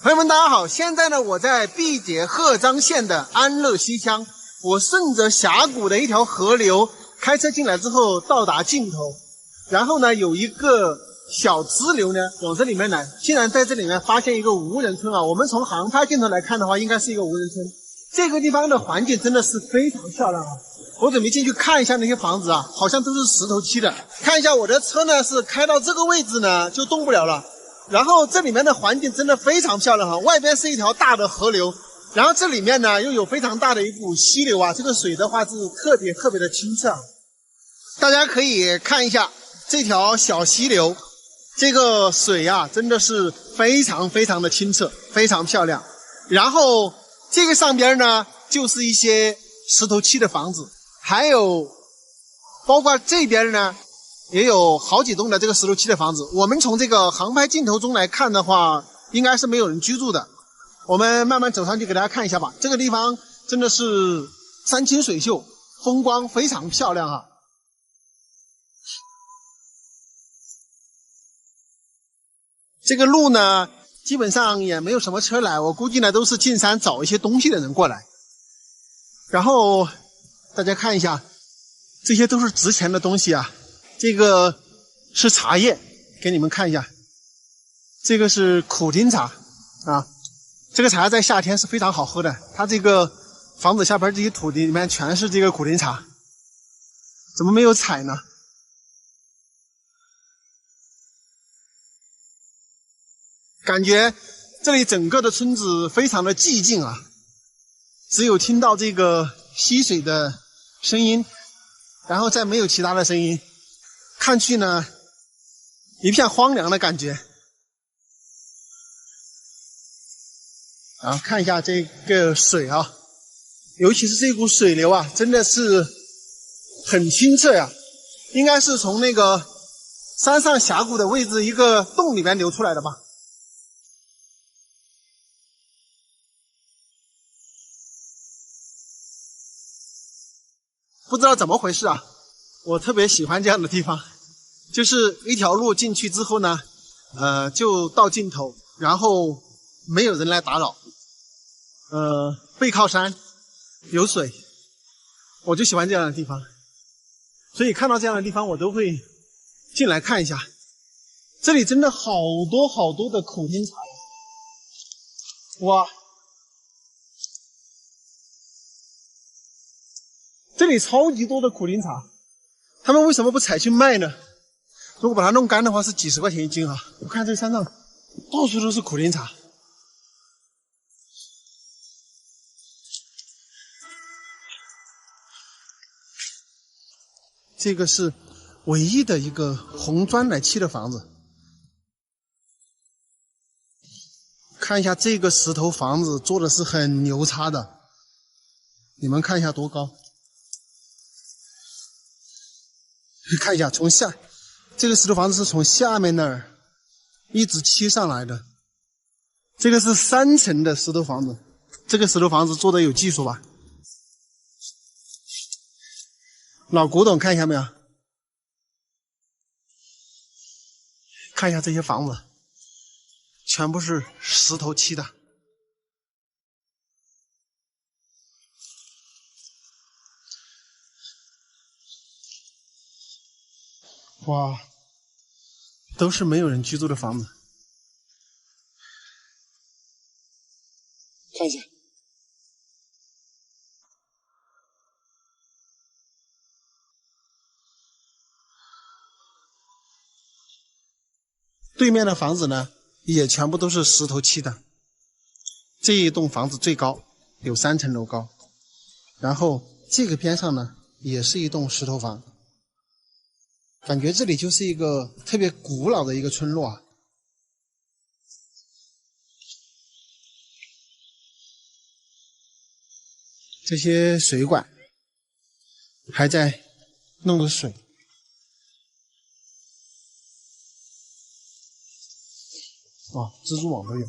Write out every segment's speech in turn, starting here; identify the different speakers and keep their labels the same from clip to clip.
Speaker 1: 朋友们，大家好！现在呢，我在毕节鹤岗县的安乐西乡，我顺着峡谷的一条河流开车进来之后，到达尽头，然后呢，有一个小支流呢往这里面来，竟然在这里面发现一个无人村啊！我们从航拍镜头来看的话，应该是一个无人村。这个地方的环境真的是非常漂亮啊！我准备进去看一下那些房子啊，好像都是石头砌的。看一下我的车呢，是开到这个位置呢就动不了了。然后这里面的环境真的非常漂亮哈，外边是一条大的河流，然后这里面呢又有非常大的一股溪流啊，这个水的话是特别的清澈。大家可以看一下这条小溪流，这个水啊真的是非常的清澈，非常漂亮。然后这个上边呢就是一些石头砌的房子，还有包括这边呢也有好几栋的这个石头砌的房子，我们从这个航拍镜头中来看的话，应该是没有人居住的。我们慢慢走上去给大家看一下吧。这个地方真的是山清水秀，风光非常漂亮啊。这个路呢，基本上也没有什么车来，我估计呢都是进山找一些东西的人过来。然后大家看一下，这些都是值钱的东西啊。这个是茶叶，给你们看一下。这个是苦丁茶啊，这个茶在夏天是非常好喝的。它这个房子下边这些土地里面全是这个苦丁茶，怎么没有采呢？感觉这里整个的村子非常的寂静啊，只有听到这个溪水的声音，然后再没有其他的声音。看去呢，一片荒凉的感觉。啊，看一下这个水啊，尤其是这股水流啊，真的是很清澈呀，应该是从那个山上峡谷的位置一个洞里面流出来的吧。不知道怎么回事啊，我特别喜欢这样的地方。就是一条路进去之后呢，就到尽头，然后没有人来打扰，背靠山，有水，我就喜欢这样的地方。所以看到这样的地方，我都会进来看一下。这里真的好多的苦丁茶呀！哇，这里超级多的苦丁茶，他们为什么不采去卖呢？如果把它弄干的话，是几十块钱一斤啊！我看这山上到处都是苦丁茶。这个是唯一的一个红砖来砌的房子。看一下这个石头房子做的是很牛叉的，你们看一下多高？看一下，从下这个石头房子是从下面那儿一直砌上来的。这个是3层的石头房子，这个石头房子做的有技术吧？老古董，看一下没有？看一下这些房子，全部是石头砌的。哇，都是没有人居住的房子。看一下，对面的房子呢，也全部都是石头砌的。这一栋房子最高有3层楼高，然后这个边上呢，也是一栋石头房。感觉这里就是一个特别古老的一个村落啊。这些水管还在弄着水。哦，蜘蛛网都有。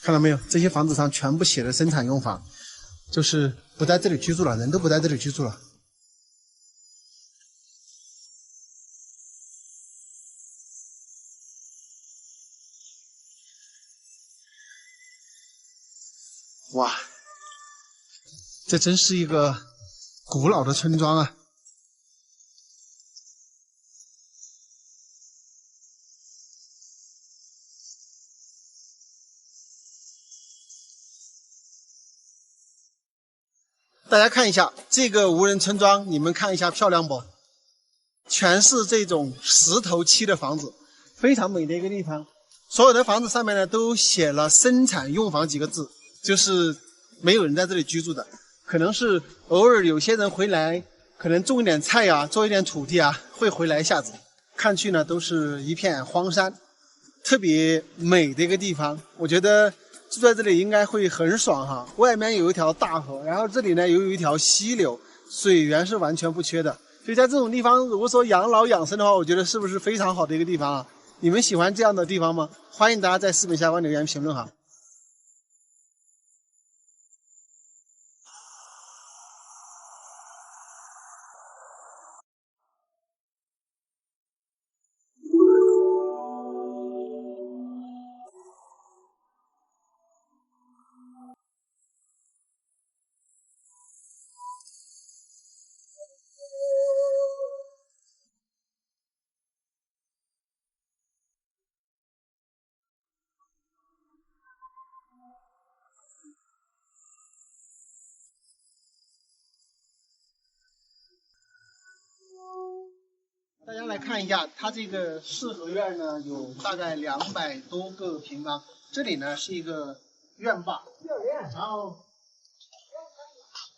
Speaker 1: 看到没有？这些房子上全部写的生产用房，就是不在这里居住了，人都不在这里居住了。哇，这真是一个古老的村庄啊！大家看一下这个无人村庄，你们看一下漂亮不？全是这种石头砌的房子，非常美的一个地方。所有的房子上面呢都写了生产用房几个字，就是没有人在这里居住的，可能是偶尔有些人回来，可能种一点菜啊，做一点土地啊，会回来一下子。看去呢都是一片荒山，特别美的一个地方。我觉得住在这里应该会很爽哈。外面有一条大河，然后这里呢又有一条溪流，水源是完全不缺的。所以在这种地方，如果说养老养生的话，我觉得是不是非常好的一个地方啊？你们喜欢这样的地方吗？欢迎大家在视频下方留言评论哈。大家来看一下，它这个四合院呢，有大概200多个平方。这里呢是一个院坝，然后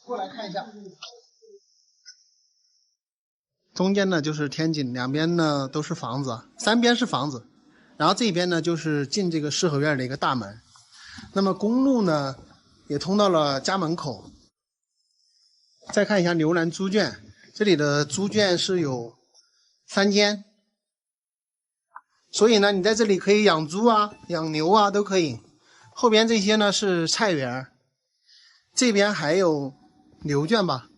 Speaker 1: 过来看一下，中间呢就是天井，两边呢都是房子，三边是房子，然后这边呢就是进这个四合院的一个大门。那么公路呢也通到了家门口。再看一下牛栏猪圈，这里的猪圈是有3间，所以呢，你在这里可以养猪啊、养牛啊都可以。后边这些呢是菜园，这边还有牛圈吧。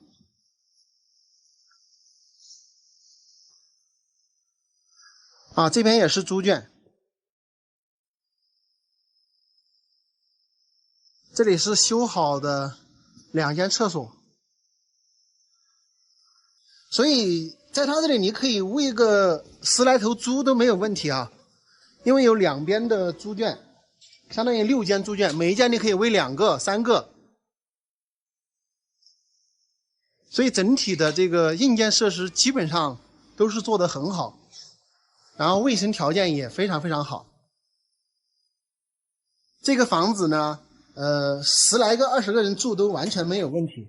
Speaker 1: 啊，这边也是猪圈。这里是修好的2间厕所，所以在它这里你可以喂个10来头猪都没有问题啊，因为有2边的猪圈，相当于6间猪圈，每一间你可以喂2个、3个，所以整体的这个硬件设施基本上都是做得很好，然后卫生条件也非常非常好。这个房子呢，10来个、20个人住都完全没有问题。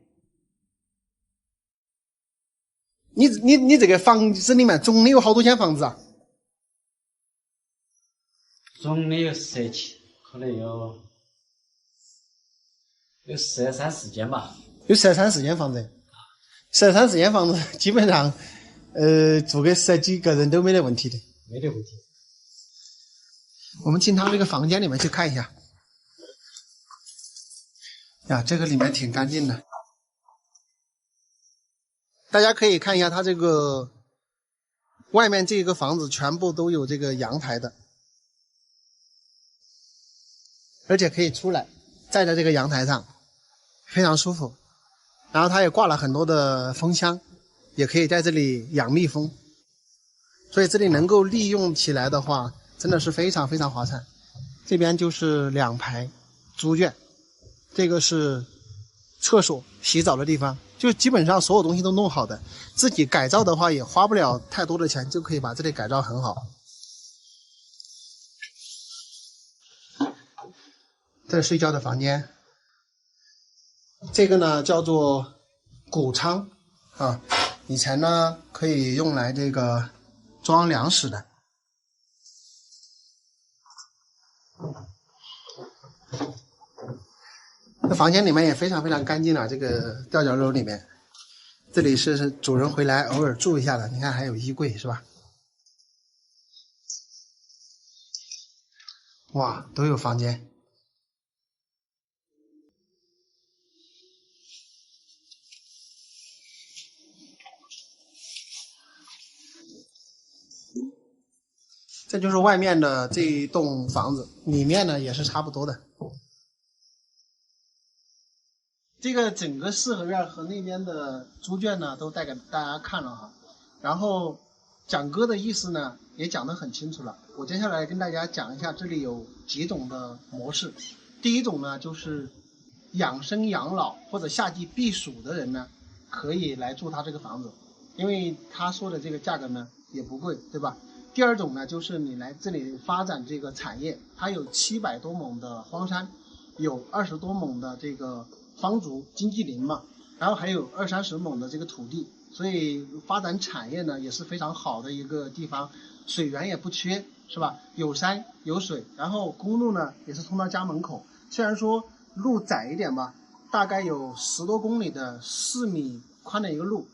Speaker 1: 你这个房子里面总的有好多间房子啊？
Speaker 2: 总的有设计，可能有13、14间吧。
Speaker 1: 有13、14间房子，13、14间房子基本上，住个10几个人都没得问题的。
Speaker 2: 没得问题。
Speaker 1: 我们进他这个房间里面去看一下。呀，这个里面挺干净的。大家可以看一下它这个外面这个房子全部都有这个阳台的，而且可以出来站在这个阳台上，非常舒服。然后它也挂了很多的风箱，也可以在这里养蜜蜂，所以这里能够利用起来的话，真的是非常非常划算。这边就是2排猪圈，这个是厕所、洗澡的地方，就基本上所有东西都弄好的。自己改造的话也花不了太多的钱，就可以把这里改造很好。这是睡觉的房间，这个呢叫做谷仓啊，以前呢可以用来这个装粮食的。这房间里面也非常非常干净了，这个吊脚楼里面，这里是主人回来偶尔住一下的。你看还有衣柜是吧？哇，都有房间。这就是外面的这一栋房子，里面呢也是差不多的。这个整个四合院和那边的猪圈呢，都带给大家看了哈。然后蒋哥的意思呢，也讲得很清楚了。我接下来跟大家讲一下，这里有几种的模式。第一种呢，就是养生养老或者夏季避暑的人呢，可以来住他这个房子，因为他说的这个价格呢也不贵，对吧？第二种呢，就是你来这里发展这个产业，它有700多亩的荒山，有20多亩的这个方竹经济林嘛，然后还有20-30亩的这个土地，所以发展产业呢也是非常好的一个地方，水源也不缺，是吧？有山有水，然后公路呢也是通到家门口，虽然说路窄一点吧，大概有10多公里的4米宽的一个路。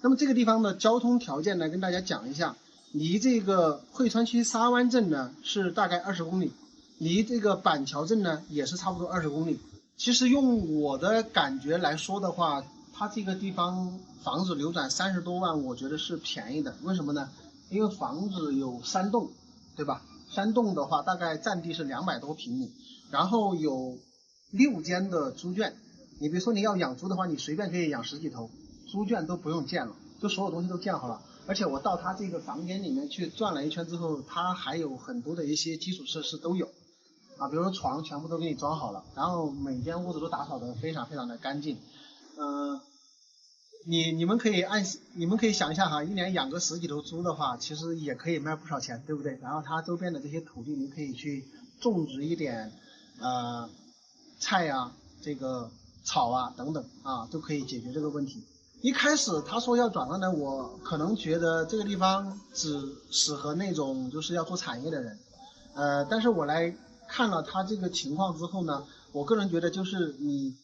Speaker 1: 那么这个地方的交通条件呢，跟大家讲一下。离这个汇川区沙湾镇呢是大概20公里，离这个板桥镇呢也是差不多20公里。其实用我的感觉来说的话，它这个地方房子流转30多万，我觉得是便宜的。为什么呢？因为房子有3栋，对吧？3栋的话大概占地是200多平米，然后有6间的猪圈。你比如说你要养猪的话，你随便可以养10几头，猪圈都不用建了，就所有东西都建好了。而且我到他这个房间里面去转了一圈之后，他还有很多的一些基础设施都有，啊，比如说床全部都给你装好了，然后每间屋子都打扫得非常非常的干净。你们可以想一下哈，一年养个10几头猪的话，其实也可以卖不少钱，对不对？然后它周边的这些土地，你可以去种植一点菜啊、这个草啊等等啊，都可以解决这个问题。一开始他说要转让呢，我可能觉得这个地方只适合那种就是要做产业的人，但是我来看了他这个情况之后呢，我个人觉得就是你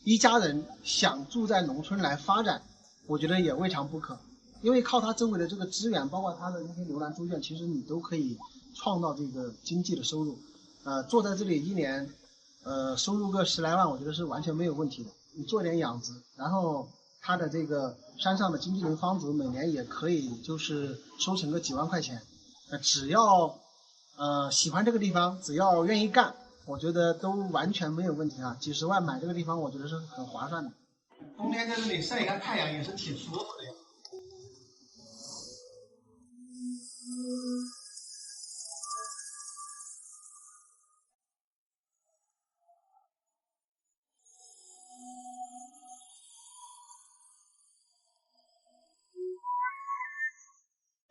Speaker 1: 一家人想住在农村来发展，我觉得也未尝不可，因为靠他周围的这个资源，包括他的那些牛栏猪圈，其实你都可以创造这个经济的收入，坐在这里一年，收入个10来万，我觉得是完全没有问题的。你做点养殖，然后它的这个山上的经济林方竹每年也可以就是收成个几万块钱，只要喜欢这个地方，只要愿意干，我觉得都完全没有问题啊。几十万买这个地方，我觉得是很划算的。冬天在这里晒一下太阳也是挺舒服的呀。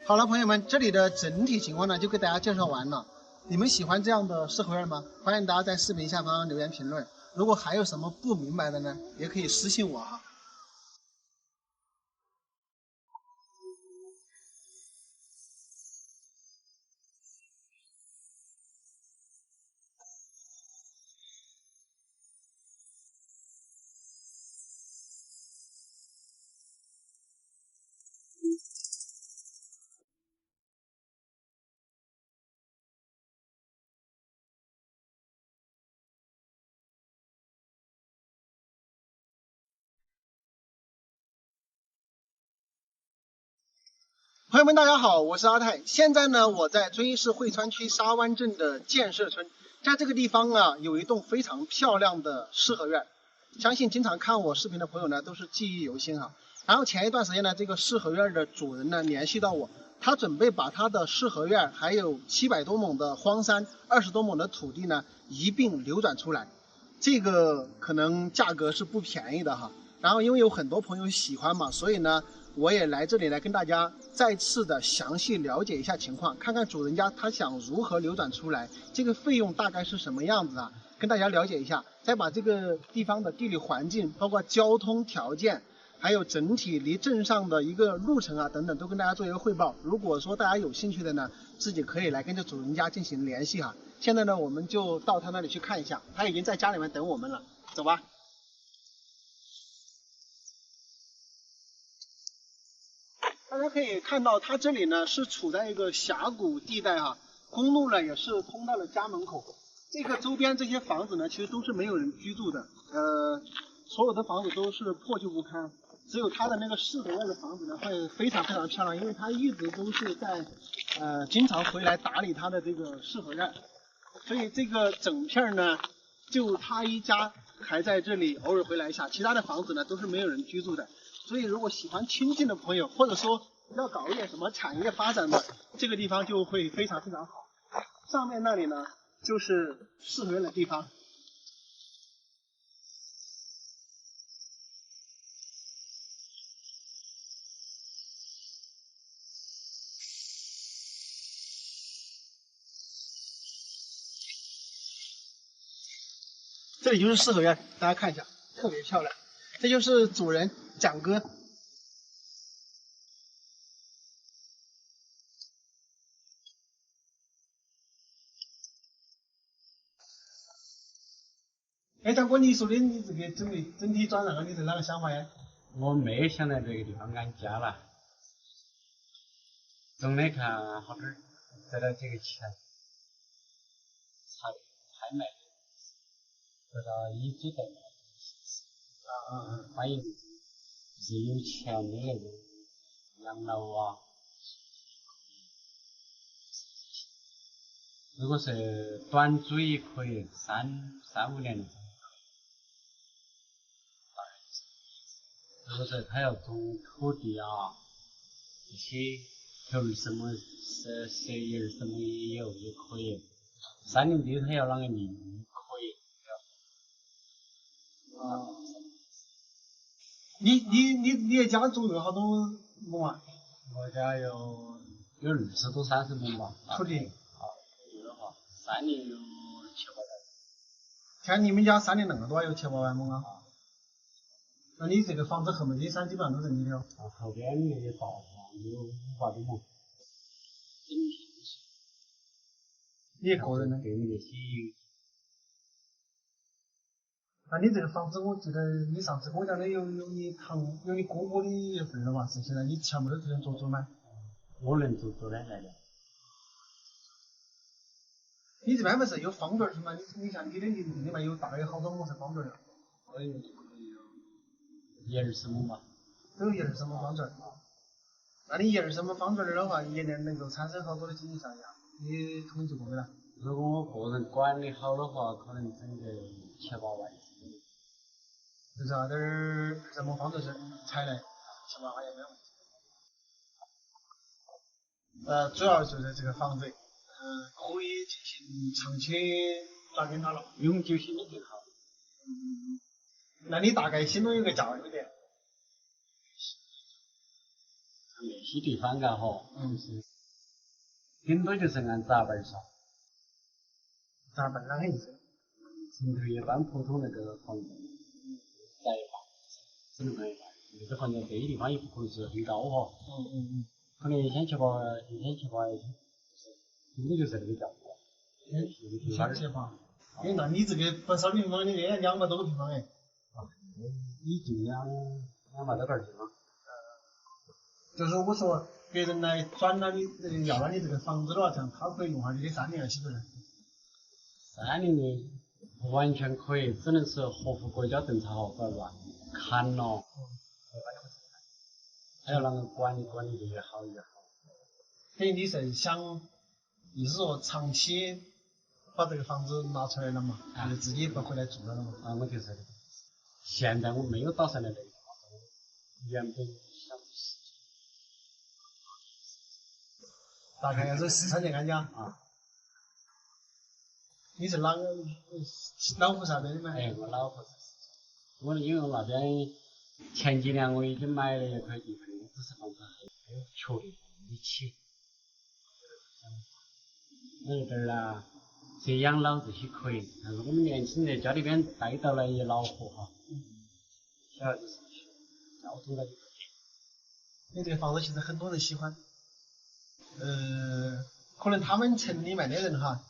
Speaker 1: 好了，朋友们，这里的整体情况呢就给大家介绍完了。你们喜欢这样的四合院吗？欢迎大家在视频下方留言评论。如果还有什么不明白的呢，也可以私信我哈。朋友们，大家好，我是阿泰。现在呢，我在遵义市汇川区沙湾镇的建设村，在这个地方啊，有一栋非常漂亮的四合院。相信经常看我视频的朋友呢，都是记忆犹新哈。然后前一段时间呢，这个四合院的主人呢联系到我，他准备把他的四合院还有700多亩的荒山、20多亩的土地呢一并流转出来。这个可能价格是不便宜的哈。然后因为有很多朋友喜欢嘛，所以呢，我也来这里来跟大家再次的详细了解一下情况，看看主人家他想如何流转出来，这个费用大概是什么样子啊，跟大家了解一下，再把这个地方的地理环境，包括交通条件，还有整体离镇上的一个路程啊等等，都跟大家做一个汇报。如果说大家有兴趣的呢，自己可以来跟这主人家进行联系哈。现在呢，我们就到他那里去看一下，他已经在家里面等我们了，走吧。大家可以看到，它这里呢是处在一个峡谷地带哈，公路呢也是通到了家门口。这个周边这些房子呢，其实都是没有人居住的，所有的房子都是破旧不堪，只有它的那个四合院的房子呢会非常非常漂亮，因为它一直都是在经常回来打理它的这个四合院，所以这个整片呢就他一家还在这里偶尔回来一下，其他的房子呢都是没有人居住的。所以如果喜欢清静的朋友，或者说要搞一点什么产业发展的，这个地方就会非常非常好。上面那里呢就是四合院的地方。这里就是四合院，大家看一下，特别漂亮。这就是主人蒋哥。哎，蒋哥，你说的你这个整体转让后，你是哪个想法呀？
Speaker 2: 我没想在这个地方安家了，总的看好点得到这个钱，拍卖得到以租代卖，欢迎就是有钱的那种养老啊。如果是短租也可以，三五年的。如果是他要种土地啊，这些投入什么10亿什么也有也可以。山林地他要啷个利益可以。
Speaker 1: 你的家总有好多亩啊？
Speaker 2: 我家有20多30亩吧。
Speaker 1: 土地。
Speaker 2: 有的话，山林有7、8万。
Speaker 1: 像你们家山林那么多，有7、8万亩啊？那你这个房子后面这山基本上都是你的哦。
Speaker 2: 后边那些大房有500多亩。
Speaker 1: 你一个人呢？
Speaker 2: 对那些。
Speaker 1: 那你这个房子，我记得你上次跟我讲的有你哥哥的一份了嘛？是现在你全部都只能做主吗？
Speaker 2: 我能做主的来的。
Speaker 1: 你这边不是有方段是吗？你像你的邻居里面有大概有好多亩是方段的？
Speaker 2: 我有10-20亩吧。
Speaker 1: 都有20亩方段。那你20亩方段的话，一年能够产生好多的经济效益啊？你统计过没啦？
Speaker 2: 如果我个人管理好的话，可能整个7、8万。
Speaker 1: 就是那点20亩方段是才来7、8万也没有问题。主要就是这个房子，可以进行长期打跟他了，
Speaker 2: 永久性的就好。
Speaker 1: 那你大概心中有个价位点？
Speaker 2: 那些地方嘎哈，就是顶多就是按杂本算。
Speaker 1: 杂本啷个意思？
Speaker 2: 城头一般普通那个房子，在一半，只能卖一半。那个房价这些地方也不可能是很高哈。可能1000、7、8，顶多就是那个价格。
Speaker 1: 1000、7、8。哎，那你这个不少平方的，200多个平方哎。
Speaker 2: 已经200多个地方。
Speaker 1: 就是我说别人来转了你要了你这个房子的话，这样他可以用下你的山林啊，岂不是？
Speaker 2: 山林的不完全可以，只能是合乎国家政策哈，不要乱砍了。还要啷个管理的越好越好。
Speaker 1: 等于你是想，意思说长期把这个房子拿出来了嘛，就自己不回来住了嘛。
Speaker 2: 我就是这个。现在我没有打算来这个地方，原本想
Speaker 1: 大概要是4、3年安家
Speaker 2: 啊。
Speaker 1: 你是哪个老湖啥边的吗？
Speaker 2: 我老婆是。我因为我那边前几年我已经买了一块地方，只是房子还有确定没起。我这儿啊，这养老这些可以，但是我们年轻人家里边带到了也恼火哈。小孩子上学，交通那就不便。
Speaker 1: 你这个房子其实很多人喜欢，可能他们城里面的人哈，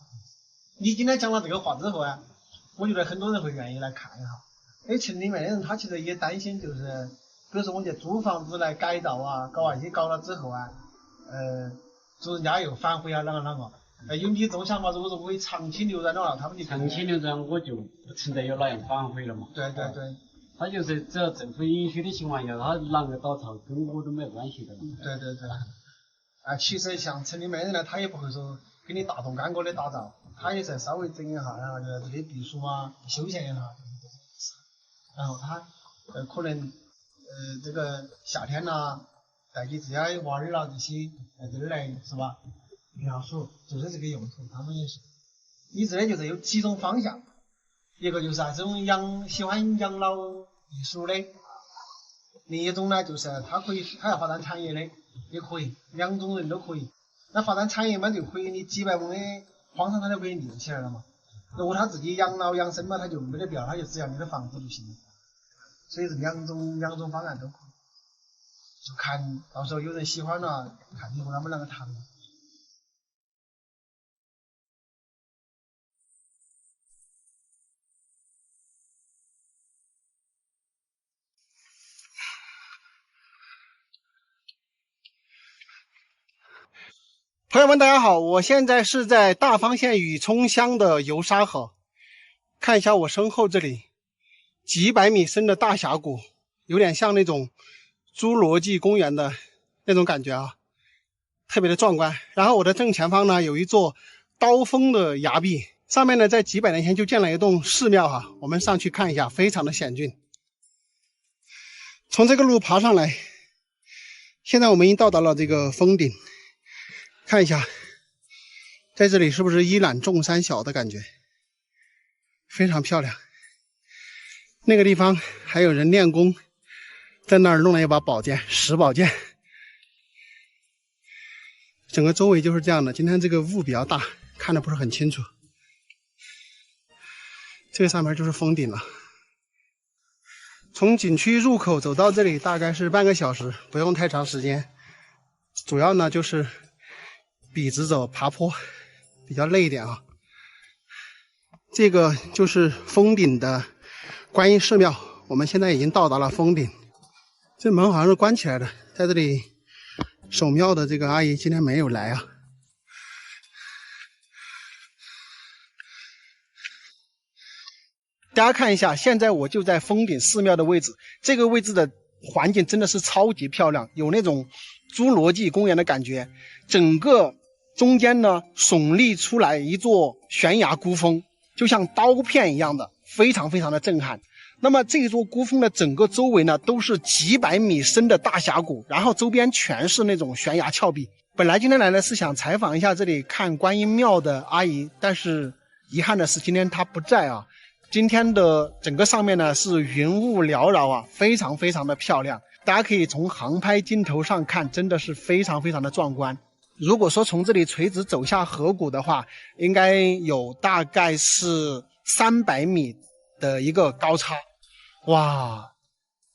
Speaker 1: 你今天讲了这个话之后啊，我觉得很多人会愿意来看一下。因为城里面的人他其实也担心，就是比如说我们租房子来改造啊，搞那些搞了之后啊，主人家又反悔啊，啷个。有你这种想法，如果说我可以长期留在的话，他们就
Speaker 2: 长期留在我就不存在有哪样反悔了嘛。
Speaker 1: 对。
Speaker 2: 他就是只要政府允许的情况下，他啷个倒槽跟我都没关系的嘛。
Speaker 1: 对。其实像城里面人呢，他也不会说给你大动干戈的打造，他也是稍微整一下，然后就这里避暑啊，休闲一下。然后它可能这个夏天呐、带起自家的娃儿啊这些这儿来是吧？避暑就是这个用途，他们也是。你这里就是有几种方向，一个就是这种喜欢养老避暑的，另一种呢就是他要发展产业的，也可以，两种人都可以。那发展产业嘛就可以，你几百亩的荒场他都可以利用起来了嘛。如果他自己养老养生嘛，他就没得必要，他就只要你的房子就行了。所以是两种方案都可以，就看到时候有人喜欢了，看你和他们两个谈。朋友们，大家好，我现在是在大方县宇冲乡的游沙河，看一下我身后这里几百米深的大峡谷，有点像那种侏罗纪公园的那种感觉啊，特别的壮观。然后我的正前方呢有一座刀锋的崖壁，上面呢在几百年前就建了一栋寺庙哈，我们上去看一下，非常的险峻。从这个路爬上来，现在我们已经到达了这个峰顶。看一下，在这里是不是一览众山小的感觉？非常漂亮。那个地方还有人练功，在那儿弄了一把宝剑，石宝剑。整个周围就是这样的。今天这个雾比较大，看得不是很清楚。这个上面就是峰顶了。从景区入口走到这里大概是半个小时，不用太长时间。主要呢就是笔直走爬坡，比较累一点啊。这个就是峰顶的观音寺庙，我们现在已经到达了峰顶。这门好像是关起来的，在这里守庙的这个阿姨今天没有来啊。大家看一下，现在我就在峰顶寺庙的位置，这个位置的环境真的是超级漂亮，有那种侏罗纪公园的感觉。整个中间呢耸立出来一座悬崖孤峰，就像刀片一样的，非常非常的震撼。那么这座孤峰的整个周围呢都是几百米深的大峡谷，然后周边全是那种悬崖峭壁。本来今天来呢是想采访一下这里看观音庙的阿姨，但是遗憾的是今天她不在啊。今天的整个上面呢是云雾缭绕啊，非常非常的漂亮。大家可以从航拍镜头上看，真的是非常非常的壮观。如果说从这里垂直走下河谷的话，应该有大概是300米的一个高差。哇，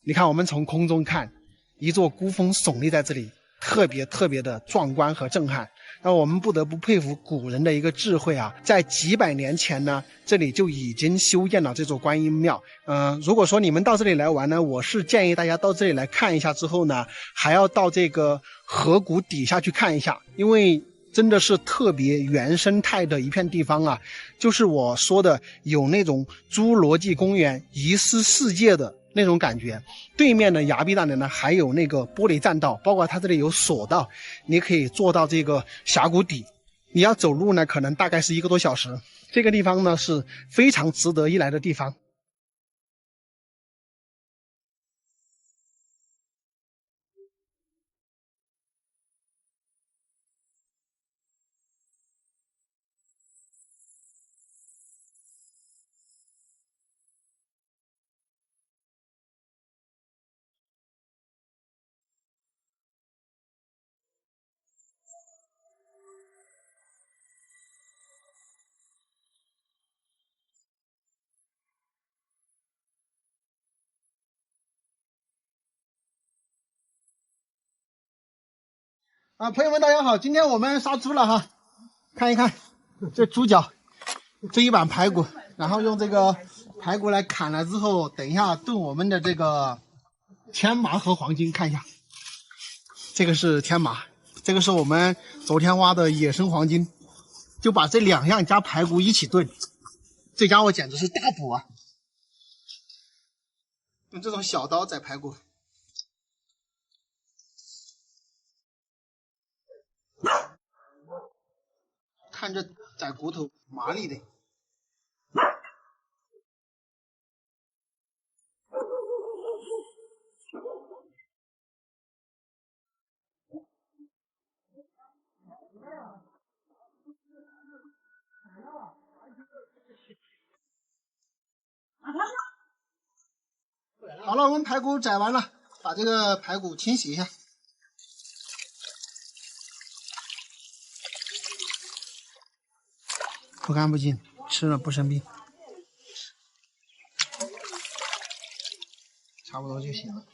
Speaker 1: 你看我们从空中看，一座孤峰耸立在这里，特别特别的壮观和震撼。那我们不得不佩服古人的一个智慧啊，在几百年前呢，这里就已经修建了这座观音庙。如果说你们到这里来玩呢，我是建议大家到这里来看一下之后呢，还要到这个河谷底下去看一下，因为真的是特别原生态的一片地方啊，就是我说的有那种侏罗纪公园遗失世界的那种感觉。对面的崖壁那里呢还有那个玻璃栈道，包括它这里有索道，你可以坐到这个峡谷底。你要走路呢可能大概是1个多小时。这个地方呢是非常值得一来的地方。朋友们大家好，今天我们杀猪了哈，看一看这猪脚，这一板排骨，然后用这个排骨来砍了之后，等一下炖我们的这个天麻和黄金，看一下，这个是天麻，这个是我们昨天挖的野生黄金，就把这2样加排骨一起炖，这家伙简直是大补啊！用这种小刀宰排骨。看着宰骨头麻利的。好了，我们排骨宰完了，把这个排骨清洗一下。不干不净，吃了不生病。差不多就行了。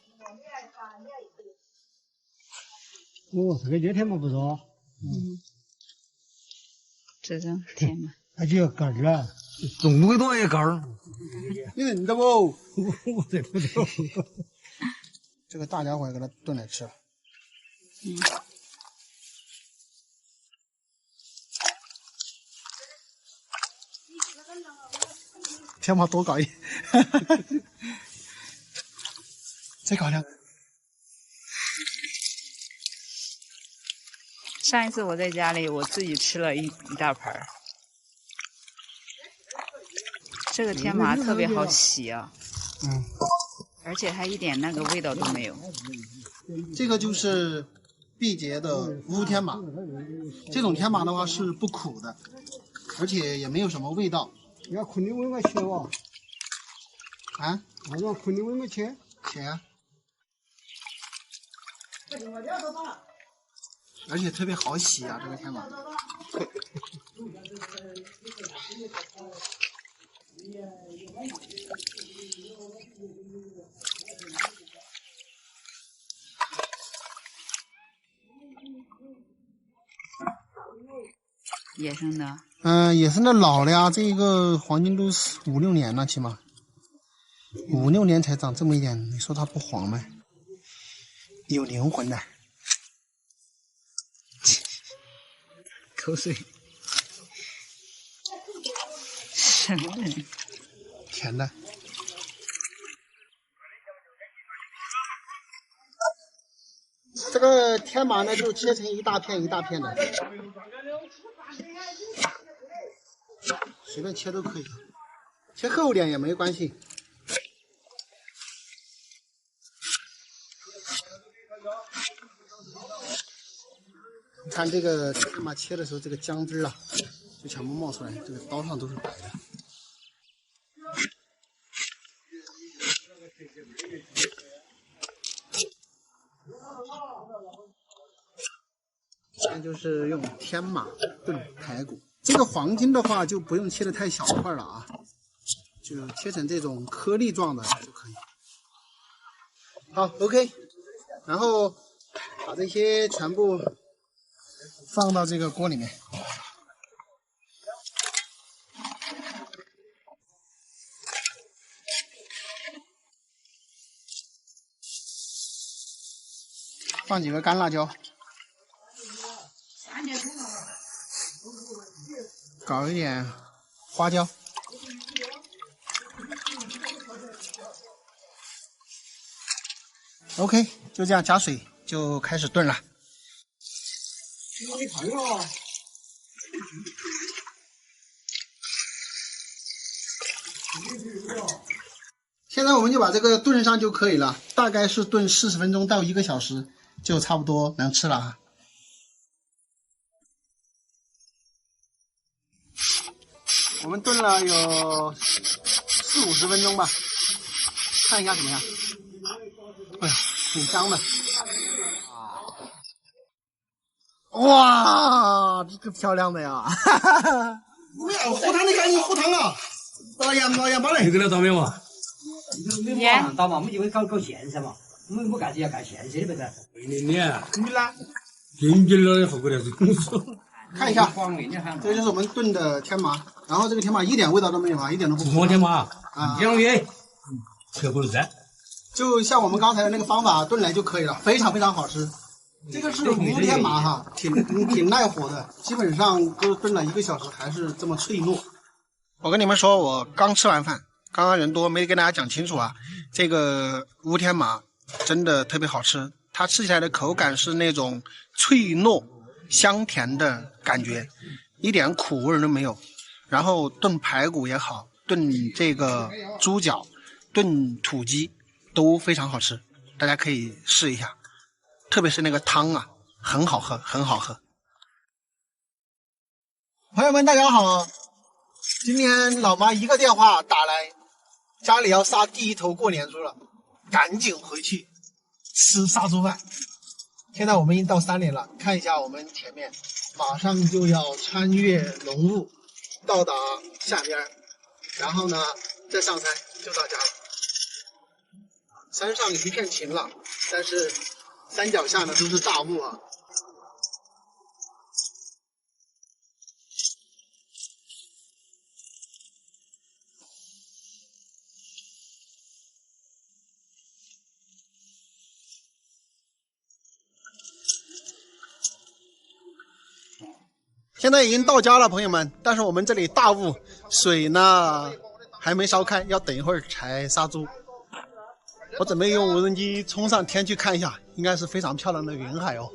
Speaker 2: 哦，这个热天麻不错。
Speaker 3: 这种天麻。
Speaker 2: 它就要干儿了，中午多也干儿。
Speaker 1: 你认得不？
Speaker 2: 我这不懂。
Speaker 1: 这个大家伙给它炖来吃。天麻多搞一点。再搞两个。
Speaker 3: 上一次我在家里，我自己吃了一大盘儿。这个天麻特别好洗啊，而且它一点那个味道都没有。
Speaker 1: 这个就是毕节的乌天麻，这种天麻的话是不苦的，而且也没有什么味道。
Speaker 2: 要昆的温么切哇？
Speaker 1: 啊？
Speaker 2: 我说昆的温么切？
Speaker 1: 切啊！而且特别好洗啊，这个天麻。
Speaker 3: 野生的。
Speaker 1: 野生的老了呀，这个黄金都5、6年了，起码5、6年才长这么一点，你说它不黄吗？有灵魂的。
Speaker 3: 口水。什么人？
Speaker 1: 甜的。这个天麻呢，就切成一大片一大片的，随便切都可以，切厚点也没关系。你看这个天麻切的时候，这个姜汁啊，就全部冒出来，这个刀上都是白的。现在就是用天麻炖排骨，这个黄金的话就不用切的太小块了啊，就切成这种颗粒状的就可以。好 ，OK， 然后把这些全部放到这个锅里面。放几个干辣椒，搞一点花椒，OK， 就这样加水就开始炖了。现在我们就把这个炖上就可以了，大概是炖40分钟到1个小时，就差不多能吃了啊。我们炖了有40、50分钟吧，看一下怎么样？哎呀，挺香的。哇，这个漂亮的呀！哈哈哈。喝汤的赶紧喝汤啊！老盐巴嘞。
Speaker 2: 你给他倒面嘛？
Speaker 3: 盐
Speaker 2: 倒嘛，我们就会搞现噻嘛。我们干这要干现些的不是？你呢？紧紧了后过来是公司。
Speaker 1: 看一下，这个就是我们炖的天麻，然后这个天麻一点味道都没有啊，一点都不苦。
Speaker 2: 黄天麻
Speaker 1: 啊
Speaker 2: ，2月，切不是噻。
Speaker 1: 就像我们刚才的那个方法炖来就可以了，非常非常好吃。这个是无天麻哈，挺耐火的，基本上都炖了1个小时还是这么脆糯。我跟你们说，我刚吃完饭，刚刚人多没跟大家讲清楚啊。这个无天麻真的特别好吃，它吃起来的口感是那种脆糯香甜的感觉，一点苦味都没有。然后炖排骨也好，炖这个猪脚，炖土鸡都非常好吃，大家可以试一下。特别是那个汤啊，很好喝，很好喝。朋友们，大家好！今天老妈一个电话打来，家里要杀第一头过年猪了，赶紧回去吃杀猪饭。现在我们已经到山里了，看一下我们前面，马上就要穿越浓雾，到达下边，然后呢再上山就到家了。山上一片晴朗，但是山脚下呢都是大雾啊。现在已经到家了，朋友们，但是我们这里大雾，水呢还没烧开，要等一会儿才杀猪。我准备用无人机冲上天去看一下，应该是非常漂亮的云海哦。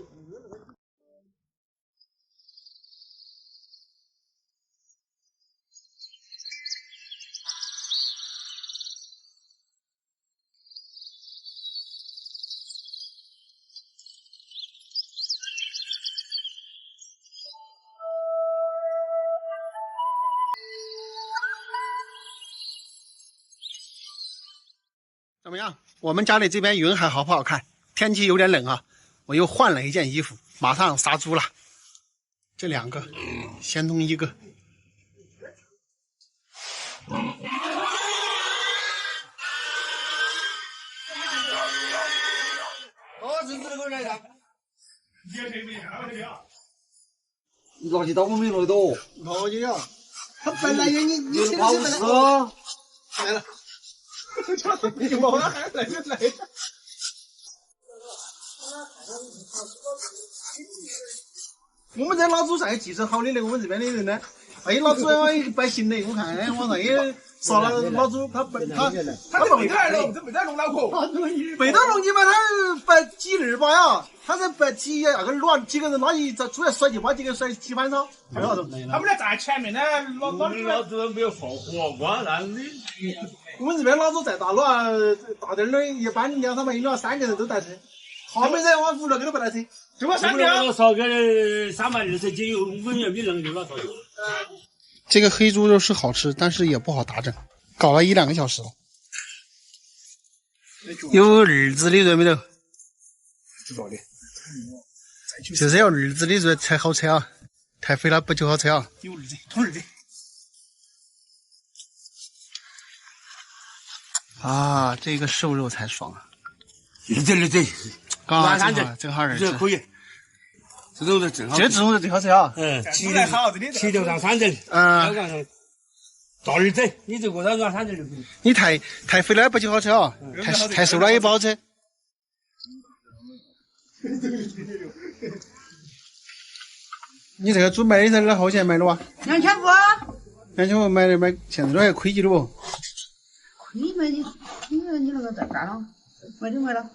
Speaker 1: 怎么样？我们家里这边云海好不好看？天气有点冷啊，我又换了一件衣服，马上杀猪了。这2个，先弄1个。
Speaker 4: 垃圾到我们那多，
Speaker 1: 垃圾啊！他本来你现在
Speaker 4: 不是啊，
Speaker 1: 来了。你毛还来就来。我们这老祖赛技术好的，我们这边的人呢，哎，老祖摆行的，我看网上也说了，老祖他没得来了，这没得弄脑壳，没得弄你嘛，他摆几2把呀，他是摆那个乱几个人拉一出来甩就把几个甩棋盘上，他们俩站前面呢，老祖没有放火光，让你。我们这边老祖在大路啊，大点的，一般2、3百1、3个人都带车，他们在往5、6个都不带车，就我3条。少个360斤油，5元比能就了少油。这个黑猪肉是好吃，但是也不好打整，搞了1、2个小时了。有儿子的肉没得？知道的。就是要儿子的肉才好吃啊，太肥了不就好吃啊。有儿子，通儿子。啊，这个瘦肉才爽啊！
Speaker 4: 对，
Speaker 1: 刚正好儿子
Speaker 4: 可以，这种肉正好。
Speaker 1: 这种肉最好吃啊！
Speaker 4: 七头上3针，大儿子，你这个上3针就可以。
Speaker 1: 你太肥了不就好吃啊？太瘦了也不好吃。你这个猪卖的是好钱卖的哇？2500买的现在都还亏几了不？
Speaker 5: 你买的，你那个在干了，买就买了。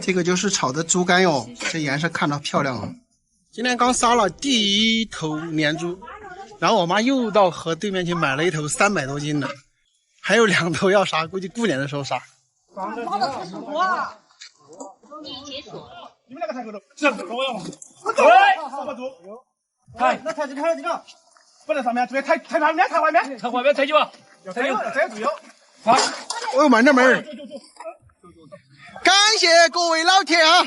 Speaker 1: 这个就是炒的猪肝哟，这颜色看着漂亮啊！今天刚杀了第1头年猪，然后我妈又到河对面去买了1头300多斤的，还有2头要杀，估计过年的时候杀。你们2个抬口头，这个我要。对，什么猪？抬，那抬这个，不能上面，注意抬旁边，抬外面，
Speaker 4: 看外面抬起吧，
Speaker 1: 要抬油，这注意哦。
Speaker 4: 好，
Speaker 1: 我又慢点门。感谢各位老铁啊！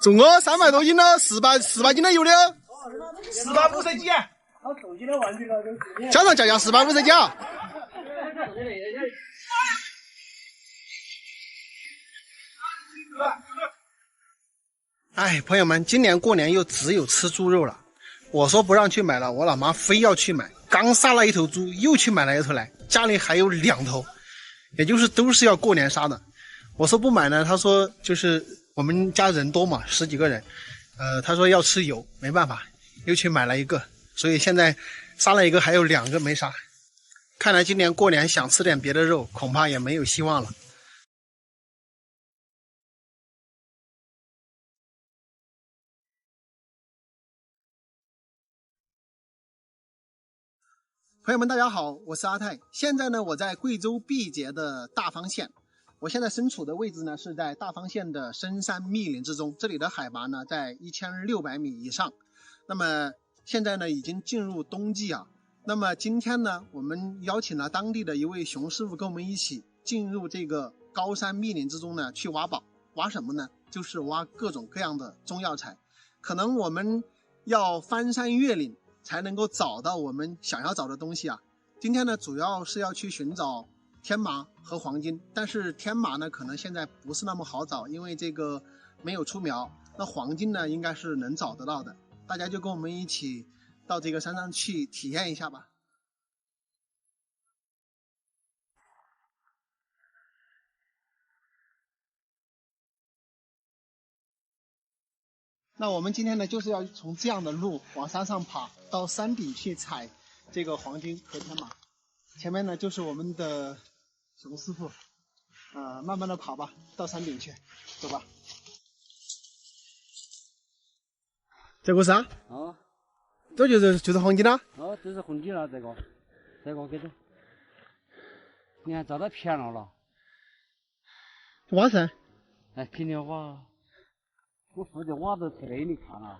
Speaker 1: 中哦，300多斤了，400斤的有的，450几。加上价450几啊！哎，朋友们，今年过年又只有吃猪肉了。我说不让去买了，我老妈非要去买。刚杀了1头猪，又去买了1头来，家里还有2头，也就是都是要过年杀的。我说不买呢，他说就是我们家人多嘛，10几个人，他说要吃油，没办法，又去买了1个，所以现在杀了1个，还有2个没杀。看来今年过年想吃点别的肉，恐怕也没有希望了。朋友们，大家好，我是阿泰。现在呢，我在贵州毕节的大方县。我现在身处的位置呢，是在大方县的深山密林之中，这里的海拔呢在1600米以上。那么现在呢，已经进入冬季啊。那么今天呢，我们邀请了当地的一位熊师傅跟我们一起进入这个高山密林之中呢，去挖宝。挖什么呢？就是挖各种各样的中药材。可能我们要翻山越岭才能够找到我们想要找的东西啊。今天呢，主要是要去寻找天麻和黄金，但是天麻呢，可能现在不是那么好找，因为这个没有出苗。那黄金呢，应该是能找得到的。大家就跟我们一起到这个山上去体验一下吧。那我们今天呢，就是要从这样的路往山上爬，到山顶去采这个黄金和天麻。前面呢就是我们的熊师傅，慢慢的爬吧，到山顶去，走吧。这个是啊？
Speaker 2: 哦，
Speaker 1: 这就是黄金啦。
Speaker 2: 哦，这是黄金了，这个给这，你看找到偏了。
Speaker 1: 挖噻。
Speaker 2: 哎，肯定挖。我负责挖到这里，你看啊。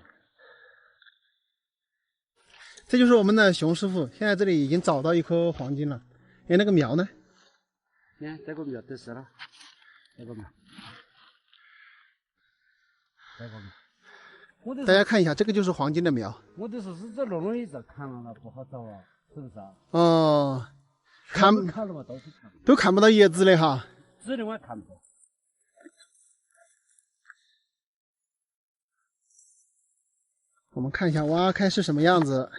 Speaker 1: 这就是我们的熊师傅，现在这里已经找到一颗黄金了。哎，那个苗呢？
Speaker 2: 你看这个苗得是了，这个苗。
Speaker 1: 大家看一下，这个就是黄金的苗。
Speaker 2: 我都说是这容易找看了不好找啊，是不是啊？
Speaker 1: 哦，看
Speaker 2: 了嘛，
Speaker 1: 都看不到叶子的哈。
Speaker 2: 纸的我也看不到。
Speaker 1: 我们看一下挖开是什么样子。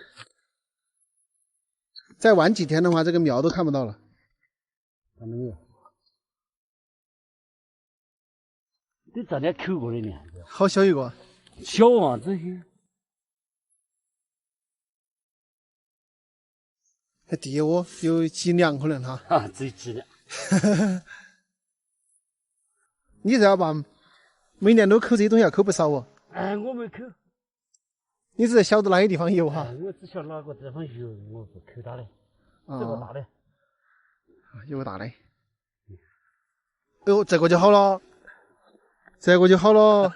Speaker 1: 再晚几天的话，这个苗都看不到了。
Speaker 2: 看没有？得找点口过来呢。
Speaker 1: 好小一个。
Speaker 2: 小啊，这些。
Speaker 1: 这地窝有几两可能哈？
Speaker 2: 啊，只有几两。
Speaker 1: 你这要把每年都抠这些东西，要抠不少哦。
Speaker 2: 哎，我没抠。
Speaker 1: 你只晓得哪些地方有哈？
Speaker 2: 我只晓得哪个地方有，我不抠它的。这个大的。
Speaker 1: 有个大的。哎呦，这个就好了，这个就好了。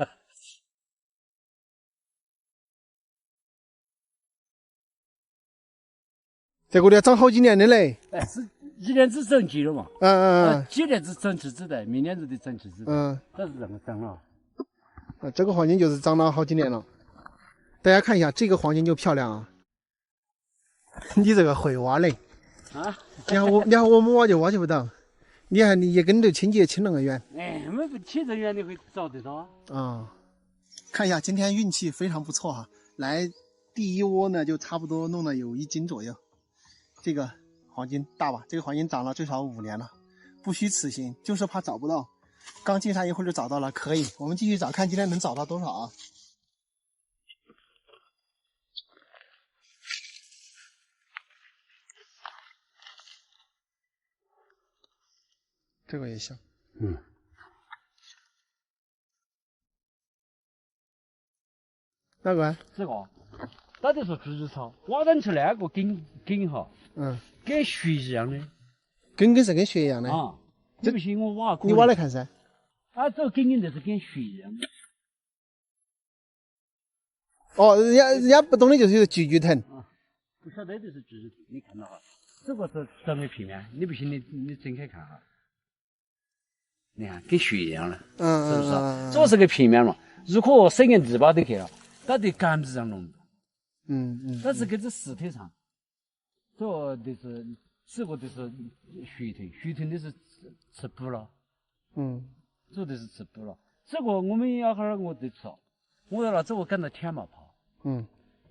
Speaker 1: 这个要长好几年的嘞。
Speaker 2: 哎，是一年只长几了嘛？几年只长几次的，明年就得长几次。这是这么长了。
Speaker 1: 这个黄金就是长了好几年了。大家看一下，这个黄金就漂亮啊！你这个会挖嘞
Speaker 2: 啊！
Speaker 1: 你看我们挖就挖不到，你看你一根就清洁清那么远。
Speaker 2: 哎，我们不清这远你会找得到
Speaker 1: 啊！看一下，今天运气非常不错哈，来第一窝呢就差不多弄了有1斤左右。这个黄金大吧？这个黄金长了最少5年了，不虚此行，就是怕找不到。刚进山一会儿就找到了，可以，我们继续找，看今天能找到多少啊？这个也像。哪个啊？
Speaker 2: 这个，那就是竹草，挖上去那个根哈，跟血一样的。
Speaker 1: 根是跟血一样的
Speaker 2: 啊？这不行，我挖过。
Speaker 1: 你挖来看噻。
Speaker 2: 啊，这个根就是跟血一样的。
Speaker 1: 哦，人家不懂的就是锯藤。
Speaker 2: 不晓得就是锯藤，你看到哈？这个是长的平面，你不信你睁开看哈。你看跟血一样的，是不是？这是个平面嘛。如果伸根泥巴都去了，它在杆子上弄。但是跟这石头上，这就是这个就是血藤，血藤的是吃补了。这都是吃补了。这个我们要哈我得吃，我要拿这个跟着天麻泡。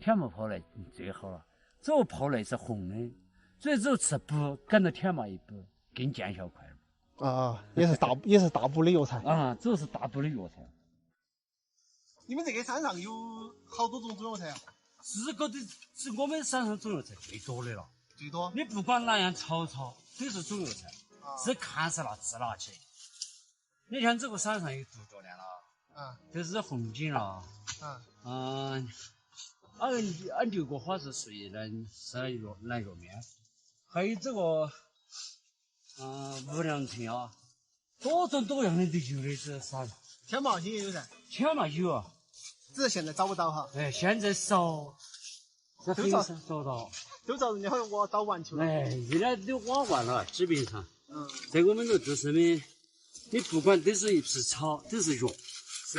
Speaker 2: 天麻泡来最好了。这个泡来是红的，所以这个吃补跟着天麻一补，更见效快了。
Speaker 1: 也是大补的药材
Speaker 2: 啊，这是大补的药材。
Speaker 1: 你们这个山上有好多种中药材啊？
Speaker 2: 这个的是我们山上中药材最多的了。
Speaker 1: 最多。
Speaker 4: 你不管哪样炒，都是中药材，是看是拿治拿起。你像这个山上有杜脚莲了，这是红锦了，牛国花是属于南药面，还有这个无良青啊，多种多样的都有的这山上。
Speaker 1: 天麻青也有噻，
Speaker 4: 天麻有啊，
Speaker 1: 只是现在找不到哈。
Speaker 4: 哎，现在少，这黑山找到，
Speaker 1: 都找人家挖找完去了。
Speaker 4: 哎，人家都挖完了，基本上。在我们这都是的，你不管都是草，都是药，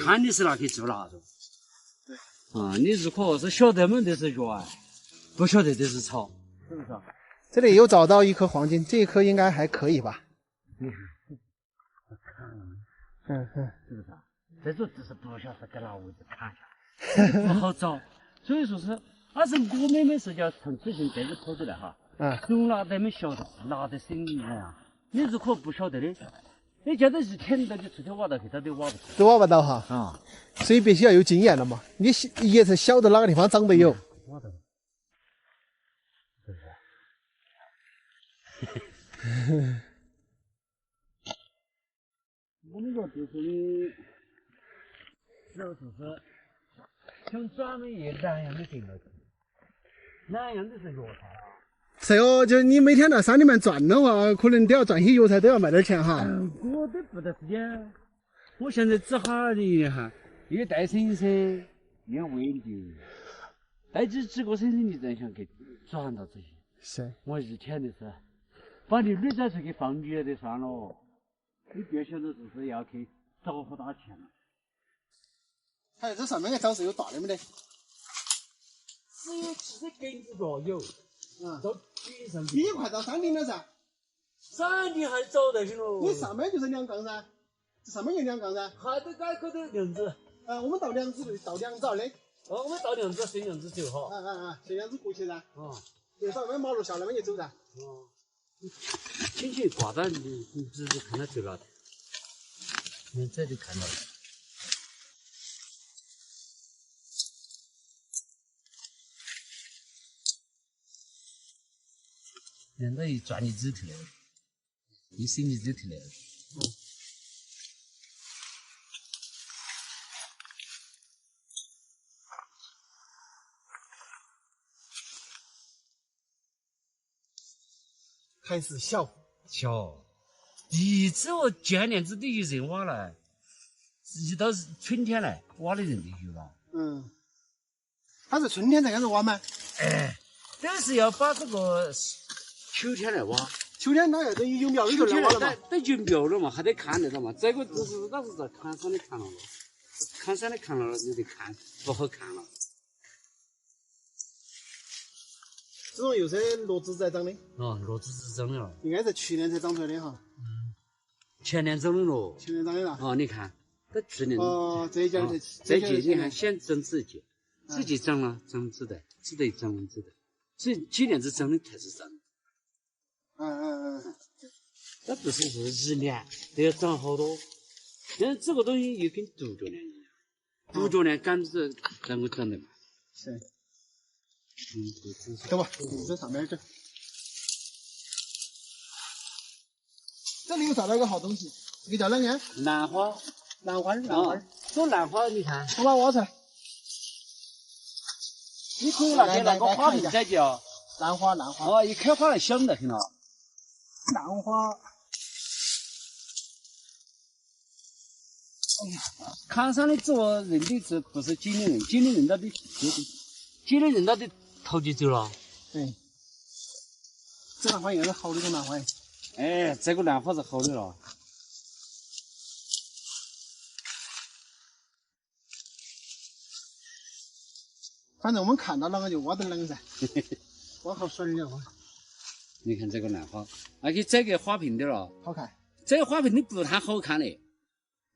Speaker 4: 看你是拿去做哪种。
Speaker 1: 对。
Speaker 4: 你如果是晓得们都是药啊，不晓得都是草，是不是？
Speaker 1: 这里又找到一颗黄金，这一颗应该还可以吧？
Speaker 4: 是不是？这种只是不晓得搁哪位置看下，不好找。所以说是，而是我们是叫从之前这个跑出来哈，从哪他们晓得，哪的生意啊？你如果不晓得的，你叫他去天到就出去挖到去，他都挖不到。
Speaker 1: 都挖不到哈。所以必须要有经验了嘛。你也是晓得哪个地方长得有。
Speaker 4: 挖到。是不是？我们说就是就是像专门也南阳的进了去，南阳的是药材啊。
Speaker 1: 是哦，就你每天在山里面转的话，可能都要赚些药材，都要卖点钱哈。
Speaker 4: 我都不得时间，我现在只好的哈，又带婶婶，又喂的，带几个婶婶你真想给转到这些。
Speaker 1: 是。
Speaker 4: 我一天的是，把你驴仔出去放鱼就算了。你别晓得就是要去找不到钱了。
Speaker 1: 还这上面个枣是有大的没得？
Speaker 4: 只有其实根子多有，到顶上去。
Speaker 1: 你快到山顶了噻。
Speaker 4: 山顶还早得很喽。
Speaker 1: 你上面就是两杠噻，这上面有两杠噻。
Speaker 4: 还得改口的梁子。
Speaker 1: 我们到梁子好的。
Speaker 4: 我们到梁子顺梁子走哈。
Speaker 1: 顺梁子过去噻。就上面马路下那边就走噻。
Speaker 4: 进去挂到你只是看到走了，你这里看到了。现在一转你指头来了，一伸你指头来了。
Speaker 1: 还是小，
Speaker 4: 第一次我见年子都有人挖来，一到春天来挖的人都有了。
Speaker 1: 它是春天才开始挖吗？
Speaker 4: 都是要把这个秋天来挖。
Speaker 1: 秋天那要等有苗就来挖了嘛。
Speaker 4: 都有苗了嘛，还得看得到嘛。这个就是那是在看山的看了，看山的看了你得看，不好看了。
Speaker 1: 这种又是落枝在长的。
Speaker 4: 落枝子长的了。
Speaker 1: 应该是去年才长出来的哈。
Speaker 4: 前年长的了。
Speaker 1: 前年长的了。
Speaker 4: 你看，这去年。
Speaker 1: 这一届
Speaker 4: 你看先长这一届，这届长了，长子的，只得长完子的，这几年子长的才是长。那不是说一年都要长好多，因为这个东西又跟杜脚莲一样，杜脚莲杆子能够长得慢。
Speaker 1: 是。走吧，这上面这。这里又找到一个好东西，这个叫哪个？
Speaker 4: 兰花。这兰花你看，
Speaker 1: 我把它挖出来。
Speaker 4: 你可以拿给那个花瓶再叫。
Speaker 1: 兰花。
Speaker 4: 一开花来香得很了。
Speaker 1: 兰花。
Speaker 4: 看上的植物人的这不是金陵人，金陵人到的头就走了。
Speaker 1: 对。这兰花应该是好的一个兰花。
Speaker 4: 这个兰花是好的了。
Speaker 1: 反正我们看到那个就挖到那个噻，挖好水了嘛。
Speaker 4: 你看这个兰花，而且这个花瓶的了，
Speaker 1: 好看。
Speaker 4: 这个花瓶的不太好看嘞，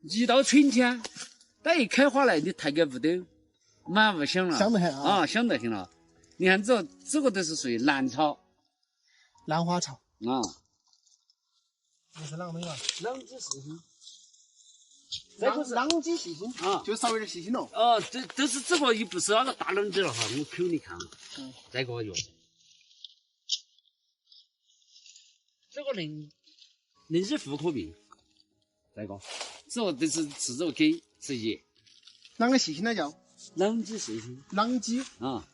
Speaker 4: 一到春天，它一开花来，你抬个屋头，满屋香了，
Speaker 1: 香得很啊，
Speaker 4: 香得很了。你看这个都是属于兰草，
Speaker 1: 兰花草
Speaker 4: 啊。
Speaker 1: 这是啷个东西啊？
Speaker 4: 啷子细心。
Speaker 1: 啷鸡细心啊，就稍微有点细心了。
Speaker 4: 这是这个又不是那个大啷子了哈，我口里看了。这个药。这个人是妇科病，这个，这个是吃这个给吃药。
Speaker 1: 啷个细心呢叫？
Speaker 4: 囊肌细心。
Speaker 1: 囊肌
Speaker 4: 啊，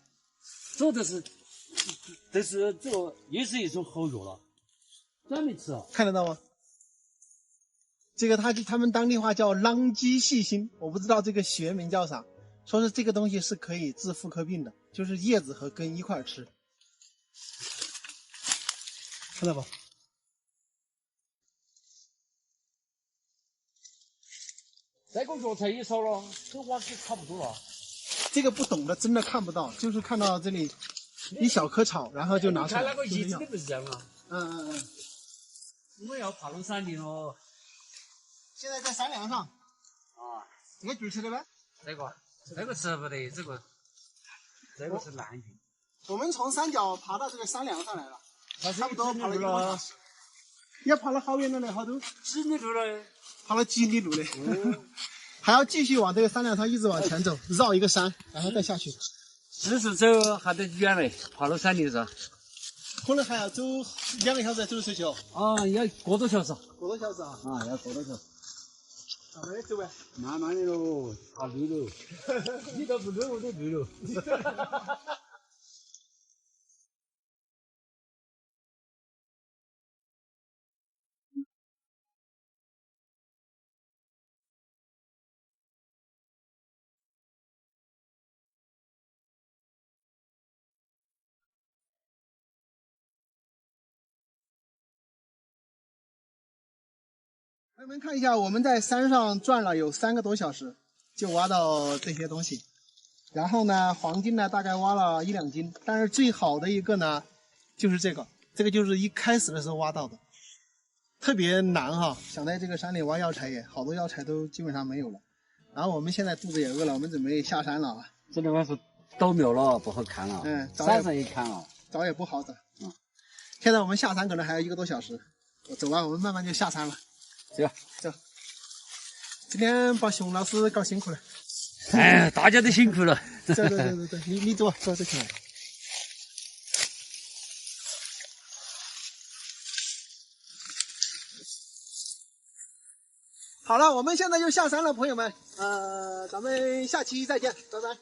Speaker 4: 这就是这个也是一种好药了，咱没吃啊。
Speaker 1: 看得到吗？这个他们当地话叫囊肌细心，我不知道这个学名叫啥。说是这个东西是可以治妇科病的，就是叶子和根一块吃，看到不？
Speaker 4: 这个药材也少了，这挖是差不多了。
Speaker 1: 这个不懂的真的看不到，就是看到这里一小颗草，然后就拿出来。
Speaker 4: 看那个叶子都不是这样啊。
Speaker 1: 我
Speaker 4: 们要爬龙山林哦。
Speaker 1: 现在在山梁上。
Speaker 4: 啊。
Speaker 1: 这个锯吃的呗？
Speaker 4: 这个吃不得，这个是烂鱼。
Speaker 1: 我们从山脚爬到这个山梁上来了，差不多爬了1个多小时。也爬了好远了呢，好多
Speaker 4: 几里路了。
Speaker 1: 爬了几里路嘞。还要继续往这个山梁上一直往前走，绕一个山，然后再下去。
Speaker 4: 继续走还得远嘞，爬龙山林是吧？
Speaker 1: 可能还要走2个小时才走得出去哦。
Speaker 4: 啊，要1个多小时。
Speaker 1: 1个多小时啊？
Speaker 4: 啊，要1个多小时。
Speaker 1: 慢慢的走呗。
Speaker 4: 慢慢的喽，爬累喽。你都不累，我都累喽。
Speaker 1: 朋友们看一下，我们在山上转了有3个多小时，就挖到这些东西。然后呢，黄金呢大概挖了1、2斤，但是最好的一个呢，就是这个就是一开始的时候挖到的，特别难哈。想在这个山里挖药材也，好多药材都基本上没有了。然后我们现在肚子也饿了，我们准备下山了啊。
Speaker 4: 这地方是倒苗了，不好看了。山上一看啊，
Speaker 1: 找也不好找。现在我们下山可能还要1个多小时，我走完我们慢慢就下山了。走，今天把熊老师搞辛苦了。
Speaker 4: 哎，大家都辛苦了。
Speaker 1: 对，你走就行了。好了，我们现在就下山了，朋友们。咱们下期再见，拜拜。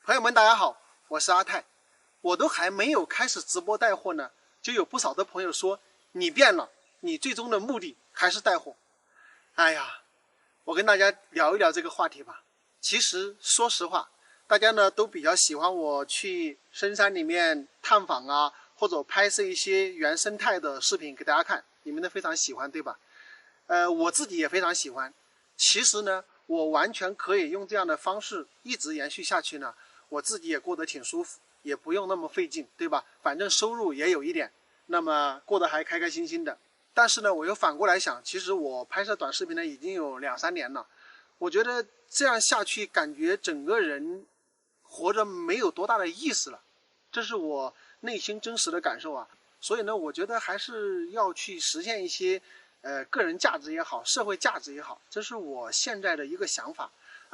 Speaker 1: 朋友们，大家好，我是阿泰。我都还没有开始直播带货呢，就有不少的朋友说你变了，你最终的目的还是带货。哎呀，我跟大家聊一聊这个话题吧。其实说实话，大家呢都比较喜欢我去深山里面探访啊，或者拍摄一些原生态的视频给大家看，你们都非常喜欢，对吧？我自己也非常喜欢。其实呢，我完全可以用这样的方式一直延续下去呢。我自己也过得挺舒服，也不用那么费劲，对吧？反正收入也有一点，那么过得还开开心心的。但是呢，我又反过来想，其实我拍摄短视频呢已经有2、3年了，我觉得这样下去，感觉整个人活着没有多大的意思了，这是我内心真实的感受啊。所以呢，我觉得还是要去实现一些个人价值也好，社会价值也好，这是我现在的一个想法。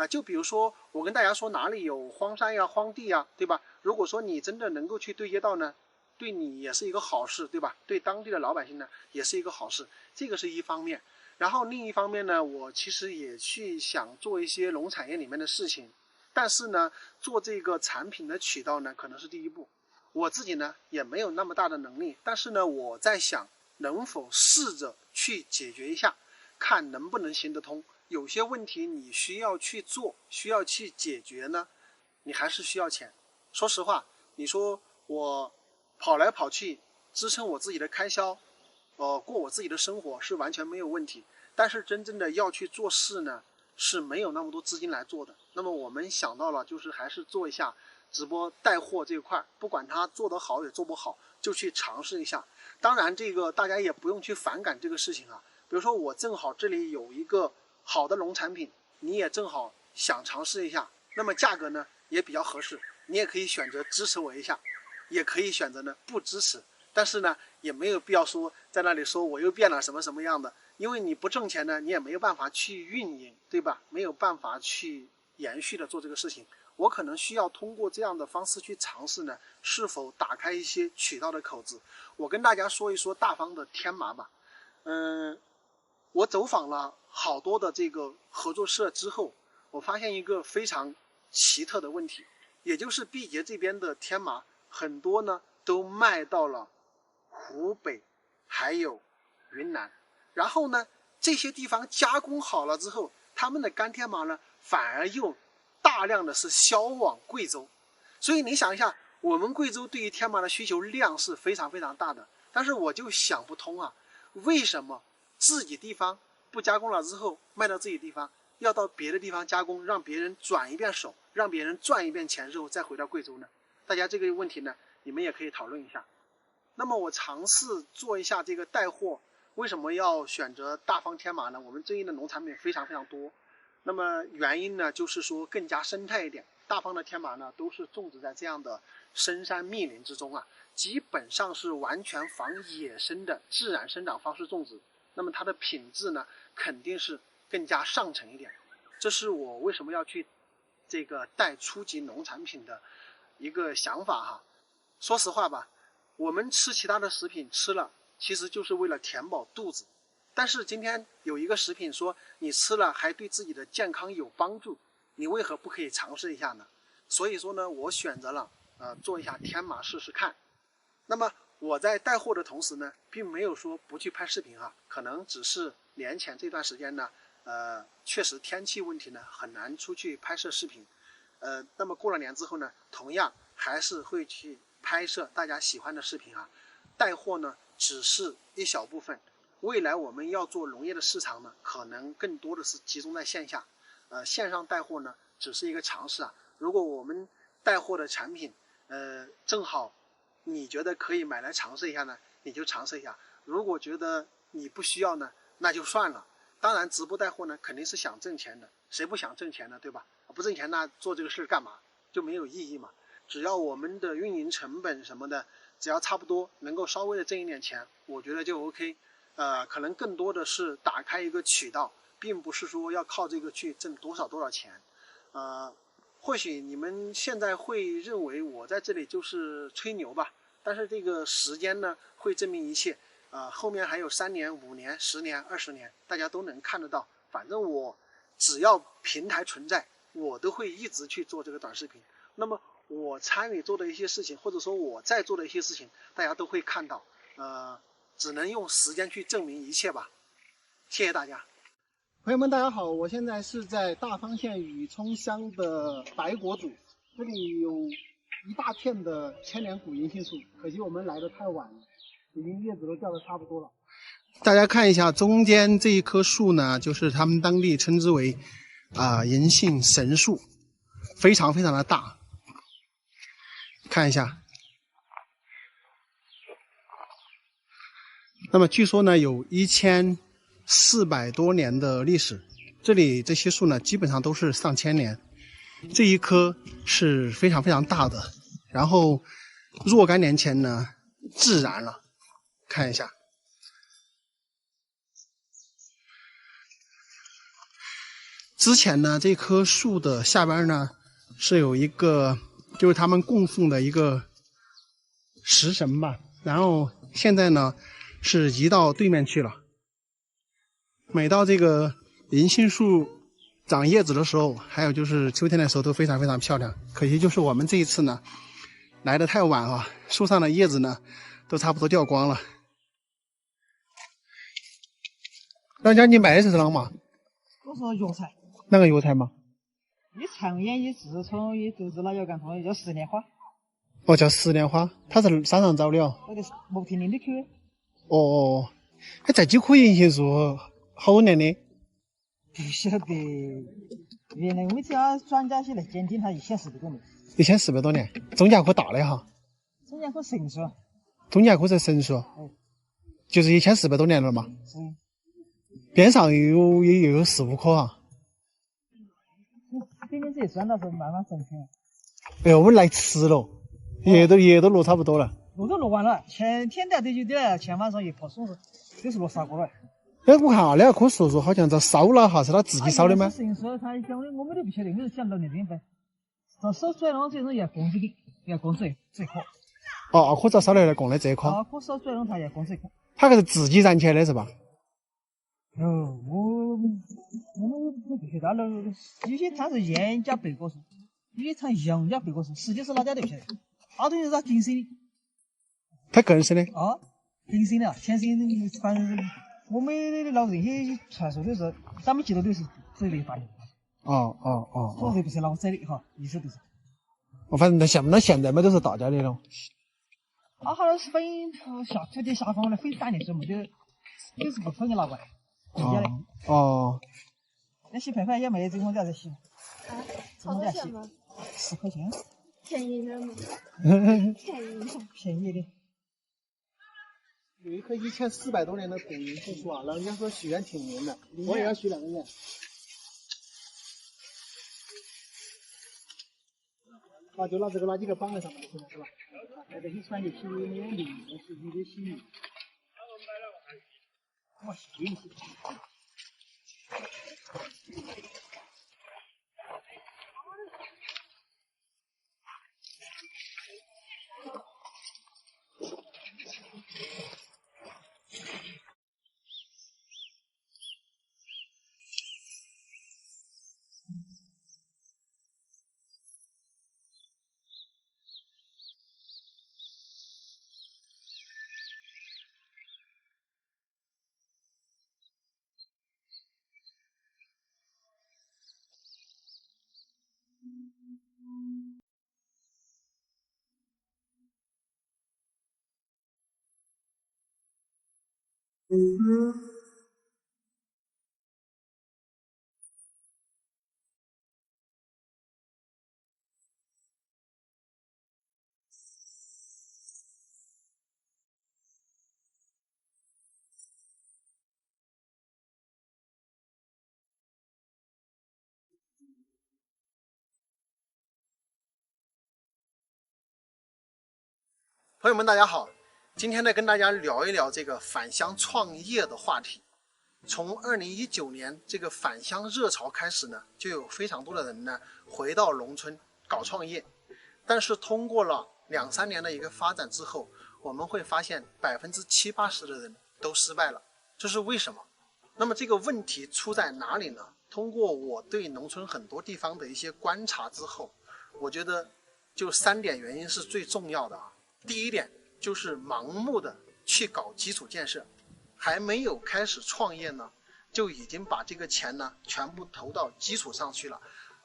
Speaker 1: 就比如说我跟大家说哪里有荒山呀、荒地呀，对吧？如果说你真的能够去对接到呢，对你也是一个好事，对吧？对当地的老百姓呢也是一个好事，这个是一方面。然后另一方面呢，我其实也去想做一些农产业里面的事情，但是呢，做这个产品的渠道呢可能是第一步。我自己呢也没有那么大的能力，但是呢我在想能否试着去解决一下，看能不能行得通。有些问题你需要去做，需要去解决呢，你还是需要钱。说实话，你说我跑来跑去支撑我自己的开销，过我自己的生活是完全没有问题。但是真正的要去做事呢，是没有那么多资金来做的。那么我们想到了，就是还是做一下直播带货这一块，不管它做得好也做不好，就去尝试一下。当然，这个大家也不用去反感这个事情啊。比如说我正好这里有一个好的农产品，你也正好想尝试一下，那么价格呢也比较合适，你也可以选择支持我一下，也可以选择呢不支持，但是呢，也没有必要说在那里说我又变了什么什么样的，因为你不挣钱呢，你也没有办法去运营，对吧？没有办法去延续的做这个事情。我可能需要通过这样的方式去尝试呢，是否打开一些渠道的口子。我跟大家说一说大方的天麻吧。我走访了好多的这个合作社之后，我发现一个非常奇特的问题，也就是毕节这边的天麻很多呢都卖到了湖北还有云南，然后呢这些地方加工好了之后，他们的干天麻呢反而又大量的是销往贵州。所以你想一下，我们贵州对于天麻的需求量是非常非常大的，但是我就想不通啊，为什么自己地方不加工了之后卖到自己地方，要到别的地方加工，让别人转一遍手，让别人赚一遍钱之后再回到贵州呢？大家这个问题呢，你们也可以讨论一下。那么我尝试做一下这个带货，为什么要选择大方天麻呢？我们对应的农产品非常非常多，那么原因呢，就是说更加生态一点。大方的天麻呢，都是种植在这样的深山密林之中啊，基本上是完全仿野生的自然生长方式种植。那么它的品质呢，肯定是更加上乘一点。这是我为什么要去这个带初级农产品的一个想法哈。说实话吧，我们吃其他的食品吃了，其实就是为了填饱肚子。但是今天有一个食品说你吃了还对自己的健康有帮助，你为何不可以尝试一下呢？所以说呢，我选择了做一下天麻试试看。那么我在带货的同时呢，并没有说不去拍视频哈，可能只是年前这段时间呢，确实天气问题呢很难出去拍摄视频，那么过了年之后呢，同样还是会去拍摄大家喜欢的视频啊。带货呢只是一小部分，未来我们要做农业的市场呢，可能更多的是集中在线下，线上带货呢只是一个尝试啊。如果我们带货的产品，正好你觉得可以买来尝试一下呢，你就尝试一下。如果觉得你不需要呢，那就算了。当然直播带货呢肯定是想挣钱的，谁不想挣钱呢，对吧？不挣钱那做这个事干嘛，就没有意义嘛。只要我们的运营成本什么的只要差不多，能够稍微的挣一点钱，我觉得就 OK。可能更多的是打开一个渠道，并不是说要靠这个去挣多少钱。或许你们现在会认为我在这里就是吹牛吧，但是这个时间呢会证明一切。后面还有3年、5年、10年、20年，大家都能看得到。反正我只要平台存在，我都会一直去做这个短视频。那么我参与做的一些事情，或者说我在做的一些事情，大家都会看到。只能用时间去证明一切吧。谢谢大家。
Speaker 6: 朋友们，大家好，我现在是在大方县宇冲乡的白果组，这里有一大片的千年古银杏树，可惜我们来的太晚了，已经叶子都掉得差不多了。大家看一下中间这一棵树呢，就是他们当地称之为银杏神树，非常非常的大。看一下，那么据说呢有1400多年的历史，这里这些树呢基本上都是上千年。这一棵是非常非常大的，然后若干年前呢自燃了。看一下，之前呢这棵树的下边呢是有一个就是他们供奉的一个食神吧，然后现在呢是移到对面去了。每到这个银杏树长叶子的时候，还有就是秋天的时候都非常非常漂亮。可惜就是我们这一次呢来得太晚啊，树上的叶子呢都差不多掉光了。让家你买的是什么嘛？
Speaker 5: 我说药材。
Speaker 6: 那个药材吗？
Speaker 5: 你常言一痔疮也都是那药干痛，叫10年花。
Speaker 6: 哦，叫10年花，它是山上找的哦。
Speaker 5: 那个木田林的去。
Speaker 6: 哦，还这几棵银杏树好多年的？
Speaker 5: 不晓得，原来我们家专家去来鉴定，它1400多年。
Speaker 6: 1400多年，中间棵大的哈。
Speaker 5: 中间棵神树。
Speaker 6: 中间棵是神树。就是1400多年了嘛。
Speaker 5: 是。
Speaker 6: 边上也有4、5棵啊。
Speaker 5: 给你自己算到时候慢慢分开。
Speaker 6: 哎呦，我们来吃了，叶都落差不多了。
Speaker 5: 路都落完了，前天带队就对了，前晚上一棵树都是落杀过了。
Speaker 6: 哎，我看啊，那棵树好像遭烧了哈，是他自己烧的吗？
Speaker 5: 是人说他讲的，我们都不晓得，我是想到那边呗。他烧出来了，最终要供这里，要供这棵。
Speaker 6: 哦，2棵遭烧来了，供的这棵。
Speaker 5: 2棵烧出来了，他要供这棵。
Speaker 6: 他可是自己燃起来的是吧？
Speaker 5: 哦，我们不晓得了，有些他是烟加背果树，有些厂羊加背果树，实际是哪家都不晓得。阿东就是他精神的。
Speaker 6: 他个人生的。
Speaker 5: 啊，精神的，天生的，反正是我们的老人些传说都是，咱们记得都是这类发现。说这不是老者的哈，意思都是。
Speaker 6: 反正那现在嘛都是大家的了。
Speaker 5: 好像是反正土地下放了非3年之后就是不分给拿过来，人家的。那洗牌也没这种价在洗。
Speaker 7: 好多钱吗
Speaker 5: ？10块钱。
Speaker 7: 便宜点吗？
Speaker 5: 便宜的。
Speaker 1: 有一棵1400多年的古银杏树啊，老人家说许愿挺灵的，我也要许2个愿。就拿这个垃圾给绑在上面，是吧？
Speaker 5: 这些穿的起没有灵，是你的心意。我信。
Speaker 1: 朋友们，大家好，今天呢跟大家聊一聊这个返乡创业的话题。从2019年这个返乡热潮开始呢，就有非常多的人呢回到农村搞创业，但是通过了2、3年的一个发展之后，我们会发现70%、80%的人都失败了，这是为什么？那么这个问题出在哪里呢？通过我对农村很多地方的一些观察之后，我觉得就3点原因是最重要的啊。第一点就是盲目的去搞基础建设，还没有开始创业呢，就已经把这个钱呢全部投到基础上去了，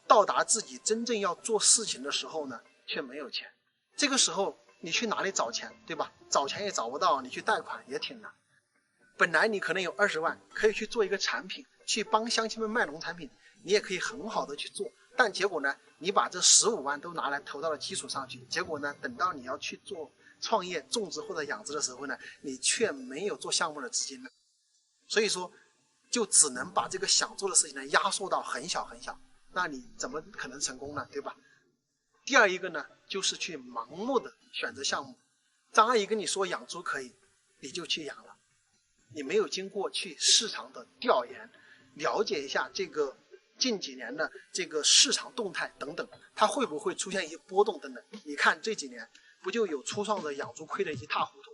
Speaker 1: 到达自己真正要做事情的时候呢，却没有钱。这个时候你去哪里找钱，对吧？找钱也找不到，你去贷款也挺难。本来你可能有20万，可以去做一个产品，去帮乡亲们卖农产品，你也可以很好的去做，但结果呢，你把这15万都拿来投到了基础上去，结果呢，等到你要去做创业种植或者养殖的时候呢，你却没有做项目的资金了。所以说就只能把这个想做的事情呢压缩到很小很小，那你怎么可能成功呢，对吧？第二一个呢，就是去盲目的选择项目。张阿姨跟你说养猪可以，你就去养了，你没有经过去市场的调研，了解一下这个近几年的这个市场动态等等，它会不会出现一些波动等等。你看这几年不就有初创者养猪亏得一塌糊涂，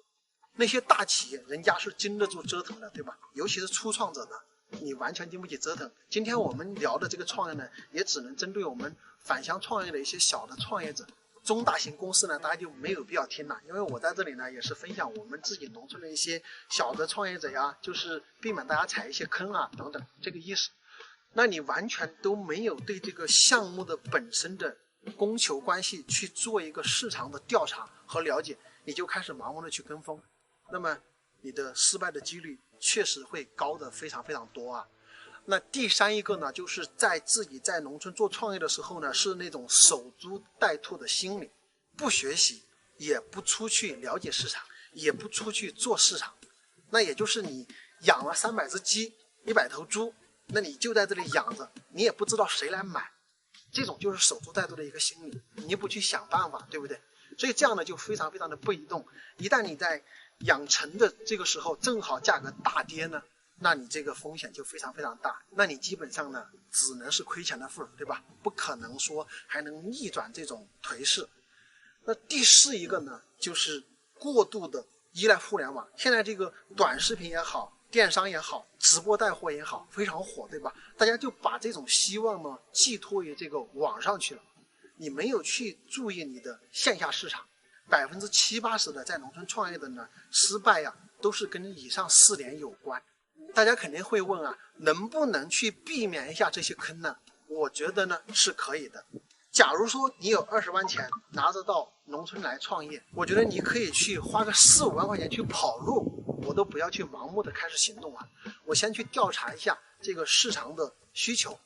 Speaker 1: 那些大企业人家是经得住折腾的，对吧？尤其是初创者呢，你完全经不起折腾。今天我们聊的这个创业呢，也只能针对我们返乡创业的一些小的创业者，中大型公司呢，大家就没有必要听了，因为我在这里呢也是分享我们自己农村的一些小的创业者呀，就是避免大家踩一些坑啊等等，这个意思。那你完全都没有对这个项目的本身的供求关系去做一个市场的调查和了解，你就开始盲目的去跟风，那么你的失败的几率确实会高的非常非常多啊。那第三一个呢，就是在自己在农村做创业的时候呢，是那种守株待兔的心理，不学习，也不出去了解市场，也不出去做市场。那也就是你养了300只鸡，100头猪，那你就在这里养着，你也不知道谁来买，这种就是守株待兔的一个心理，你不去想办法，对不对？所以这样呢就非常非常的被动。一旦你在养成的这个时候正好价格大跌呢，那你这个风险就非常非常大，那你基本上呢只能是亏钱的份，对吧？不可能说还能逆转这种颓势。那第四一个呢，就是过度的依赖互联网。现在这个短视频也好，电商也好，直播带货也好，非常火，对吧？大家就把这种希望呢寄托于这个网上去了，你没有去注意你的线下市场。70%-80%的在农村创业的呢失败呀，都是跟以上4点有关。大家肯定会问啊，能不能去避免一下这些坑呢？我觉得呢是可以的。假如说你有20万钱拿着到农村来创业，我觉得你可以去花个4-5万块钱去跑路，我都不要去盲目的开始行动啊。我先去调查一下这个市场的需求，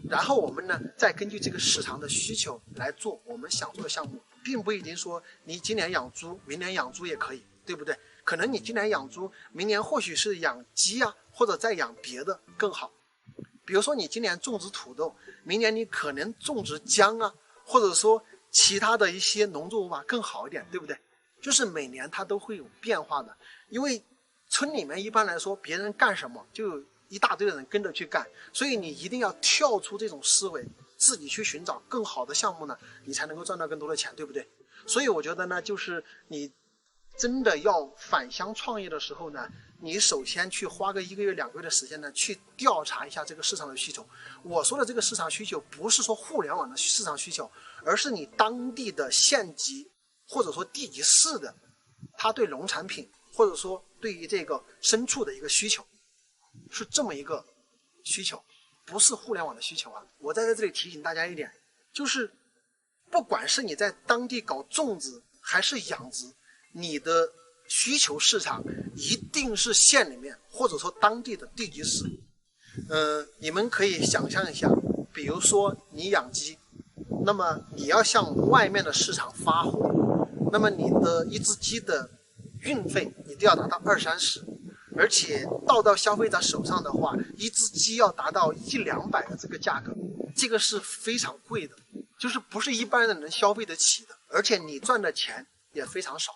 Speaker 1: 然后我们呢再根据这个市场的需求来做我们想做的项目，并不一定说你今年养猪，明年养猪也可以，对不对？可能你今年养猪，明年或许是养鸡啊，或者再养别的更好。比如说你今年种植土豆，明年你可能种植姜啊，或者说其他的一些农作物吧更好一点，对不对？就是每年它都会有变化的，因为村里面一般来说别人干什么就有一大堆的人跟着去干，所以你一定要跳出这种思维，自己去寻找更好的项目呢，你才能够赚到更多的钱，对不对？所以我觉得呢，就是你真的要返乡创业的时候呢，你首先去花个1个月、2个月的时间呢，去调查一下这个市场的需求。我说的这个市场需求，不是说互联网的市场需求，而是你当地的县级或者说地级市的，他对农产品或者说对于这个牲畜的一个需求，是这么一个需求，不是互联网的需求啊。我在这里提醒大家一点，就是不管是你在当地搞种植还是养殖，你的需求市场一定是县里面或者说当地的地级市。你们可以想象一下，比如说你养鸡，那么你要向外面的市场发货，那么你的一只鸡的运费你都要达到20-30，而且到消费者手上的话，一只鸡要达到100-200的这个价格，这个是非常贵的，就是不是一般人能消费得起的，而且你赚的钱也非常少。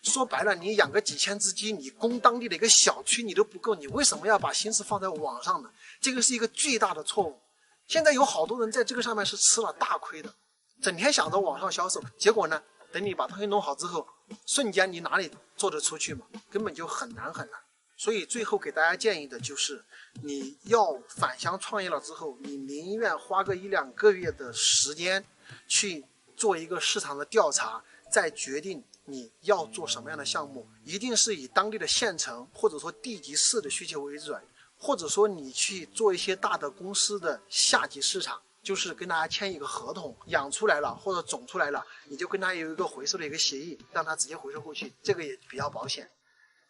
Speaker 1: 说白了，你养个几千只鸡，你供当地的一个小区你都不够，你为什么要把心思放在网上呢？这个是一个巨大的错误。现在有好多人在这个上面是吃了大亏的，整天想着网上销售，结果呢，等你把东西弄好之后，瞬间你哪里做得出去嘛？根本就很难很难。所以最后给大家建议的就是，你要返乡创业了之后，你宁愿花个1-2个月的时间去做一个市场的调查，再决定你要做什么样的项目，一定是以当地的县城或者说地级市的需求为准，或者说你去做一些大的公司的下级市场，就是跟大家签一个合同，养出来了或者种出来了，你就跟他有一个回收的一个协议，让他直接回收过去，这个也比较保险。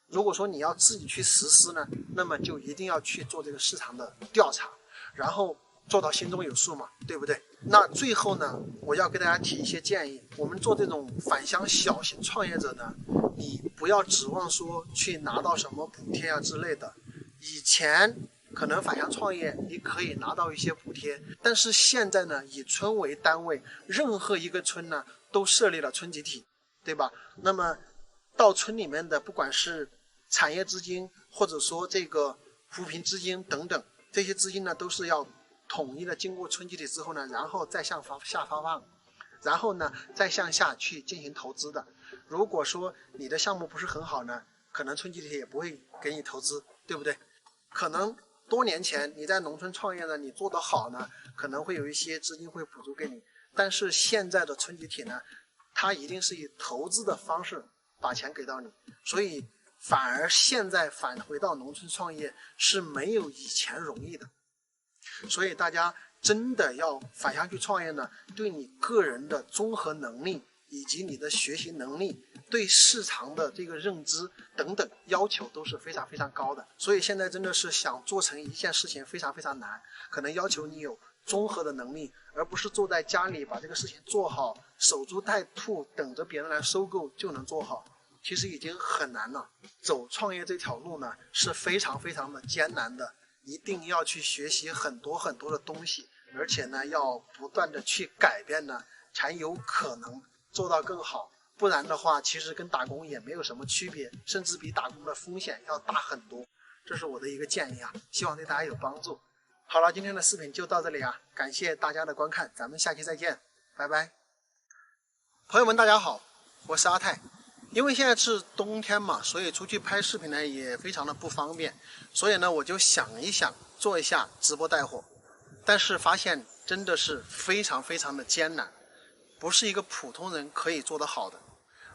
Speaker 1: 如果说你要自己去实施呢，那么就一定要去做这个市场的调查，然后做到心中有数嘛，对不对？那最后呢，我要给大家提一些建议。我们做这种返乡小型创业者呢，你不要指望说去拿到什么补贴啊之类的。以前可能返乡创业你可以拿到一些补贴，但是现在呢，以村为单位，任何一个村呢都设立了村集体，对吧？那么到村里面的不管是产业资金或者说这个扶贫资金等等，这些资金呢都是要统一的经过村集体之后呢，然后再向下发放，然后呢再向下去进行投资的。如果说你的项目不是很好呢，可能村集体也不会给你投资，对不对？可能多年前你在农村创业呢，你做得好呢，可能会有一些资金会补助给你，但是现在的村集体呢，它一定是以投资的方式把钱给到你，所以反而现在返回到农村创业是没有以前容易的。所以大家真的要返乡去创业呢，对你个人的综合能力以及你的学习能力，对市场的这个认知等等要求都是非常非常高的。所以现在真的是想做成一件事情非常非常难，可能要求你有综合的能力，而不是坐在家里把这个事情做好，守株待兔等着别人来收购就能做好，其实已经很难了。走创业这条路呢是非常非常的艰难的，一定要去学习很多的东西，而且呢要不断的去改变呢，才有可能做到更好，不然的话，其实跟打工也没有什么区别，甚至比打工的风险要大很多。这是我的一个建议啊，希望对大家有帮助。好了，今天的视频就到这里啊，感谢大家的观看，咱们下期再见，拜拜。朋友们，大家好，我是阿泰。因为现在是冬天嘛，所以出去拍视频呢也非常的不方便，所以呢我就想一想做一下直播带货，但是发现真的是非常的艰难，不是一个普通人可以做得好的。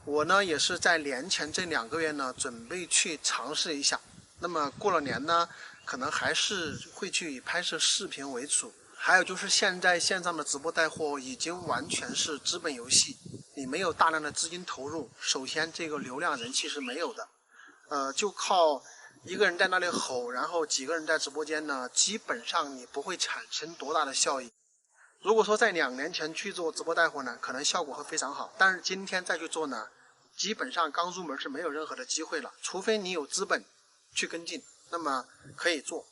Speaker 1: 我呢也是在年前这2个月呢准备去尝试一下，那么过了年呢可能还是会去以拍摄视频为主。还有就是现在线上的直播带货已经完全是资本游戏，你没有大量的资金投入，首先这个流量人气是没有的，就靠一个人在那里吼，然后几个人在直播间呢，基本上你不会产生多大的效益。如果说在2年前去做直播带货呢，可能效果会非常好，但是今天再去做呢，基本上刚入门是没有任何的机会了，除非你有资本去跟进，那么可以做。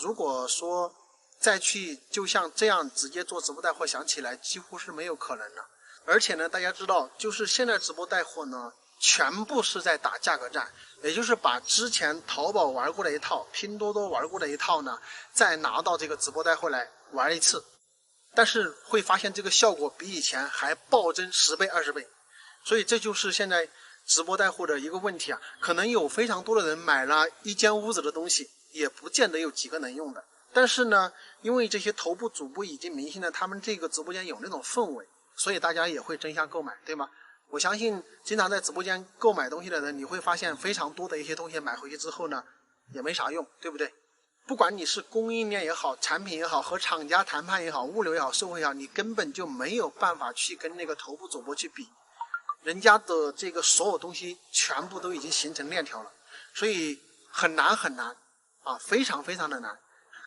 Speaker 1: 如果说再去就像这样直接做直播带货，想起来几乎是没有可能的。而且呢，大家知道，就是现在直播带货呢，全部是在打价格战，也就是把之前淘宝玩过的一套、拼多多玩过的一套呢，再拿到这个直播带货来玩一次。但是会发现这个效果比以前还暴增10倍、20倍，所以这就是现在直播带货的一个问题啊。可能有非常多的人买了一间屋子的东西，也不见得有几个能用的。但是呢，因为这些头部主播以及明星呢，他们这个直播间有那种氛围，所以大家也会争相购买，对吗？我相信经常在直播间购买东西的人，你会发现非常多的一些东西买回去之后呢，也没啥用，对不对？不管你是供应链也好，产品也好，和厂家谈判也好，物流也好，售后也好，你根本就没有办法去跟那个头部主播去比，人家的这个所有东西全部都已经形成链条了，所以很难啊，非常的难。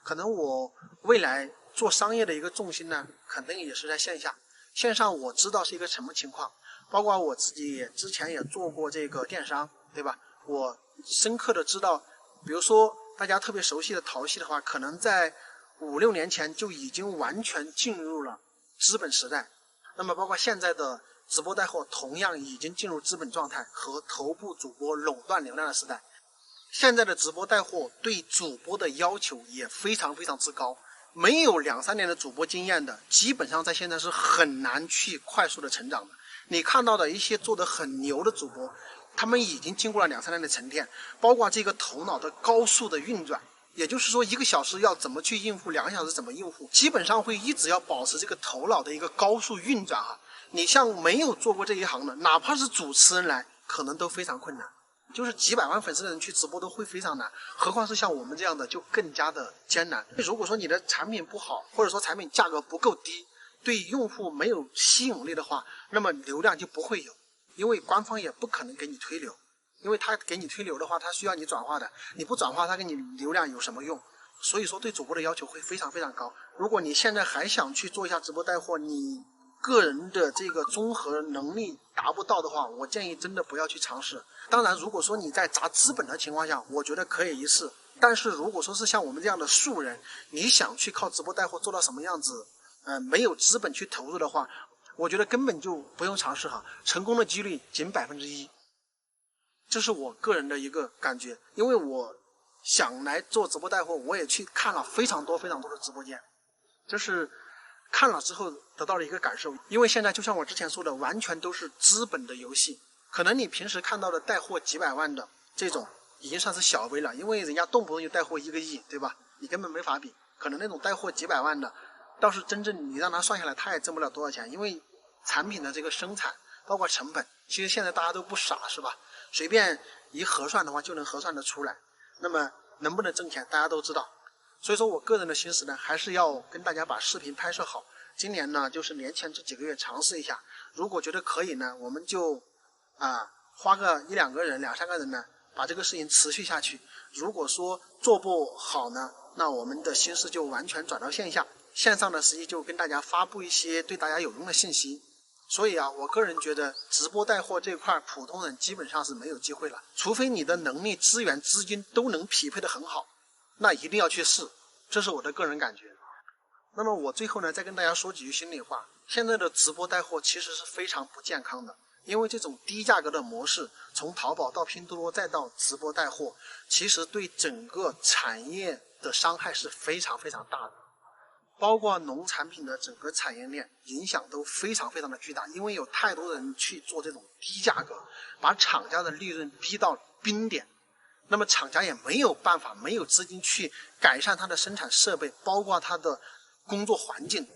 Speaker 1: 可能我未来做商业的一个重心呢，肯定也是在线下。线上我知道是一个什么情况，包括我自己也之前也做过这个电商，对吧？我深刻的知道，比如说大家特别熟悉的淘系的话，可能在5、6年前就已经完全进入了资本时代。那么包括现在的直播带货，同样已经进入资本状态和头部主播垄断流量的时代。现在的直播带货对主播的要求也非常之高，没有2、3年的主播经验的，基本上在现在是很难去快速的成长的。你看到的一些做得很牛的主播，他们已经经过了2、3年的沉淀，包括这个头脑的高速的运转，也就是说1个小时要怎么去应付，2个小时怎么应付，基本上会一直要保持这个头脑的一个高速运转哈。你像没有做过这一行的，哪怕是主持人来，可能都非常困难。就是几百万粉丝的人去直播都会非常难，何况是像我们这样的就更加的艰难。如果说你的产品不好，或者说产品价格不够低，对用户没有吸引力的话，那么流量就不会有，因为官方也不可能给你推流，因为他给你推流的话，他需要你转化的，你不转化他给你流量有什么用？所以说对主播的要求会非常高。如果你现在还想去做一下直播带货，你个人的这个综合能力达不到的话，我建议真的不要去尝试。当然如果说你在砸资本的情况下，我觉得可以一试，但是如果说是像我们这样的素人，你想去靠直播带货做到什么样子，没有资本去投入的话，我觉得根本就不用尝试哈，成功的几率仅1%，这是我个人的一个感觉。因为我想来做直播带货，我也去看了非常多的直播间，就是看了之后得到了一个感受。因为现在就像我之前说的，完全都是资本的游戏，可能你平时看到的带货几百万的这种已经算是小微了，因为人家动不动就带货1个亿，对吧？你根本没法比。可能那种带货几百万的，倒是真正你让他算下来，他也挣不了多少钱，因为产品的这个生产包括成本，其实现在大家都不傻，是吧？随便一核算的话就能核算得出来。那么能不能挣钱大家都知道，所以说我个人的心思呢，还是要跟大家把视频拍摄好。今年呢就是年前这几个月尝试一下，如果觉得可以呢，我们就花个1、2个人、2、3个人呢，把这个事情持续下去。如果说做不好呢，那我们的心思就完全转到线下，线上的实际就跟大家发布一些对大家有用的信息。所以我个人觉得直播带货这块普通人基本上是没有机会了，除非你的能力、资源、资金都能匹配得很好，那一定要去试，这是我的个人感觉。那么我最后呢再跟大家说几句心里话，现在的直播带货其实是非常不健康的，因为这种低价格的模式，从淘宝到拼多多再到直播带货，其实对整个产业的伤害是非常非常大的，包括农产品的整个产业链影响都非常非常的巨大，因为有太多人去做这种低价格，把厂家的利润逼到冰点。那么厂家也没有办法，没有资金去改善它的生产设备，包括它的工作环境。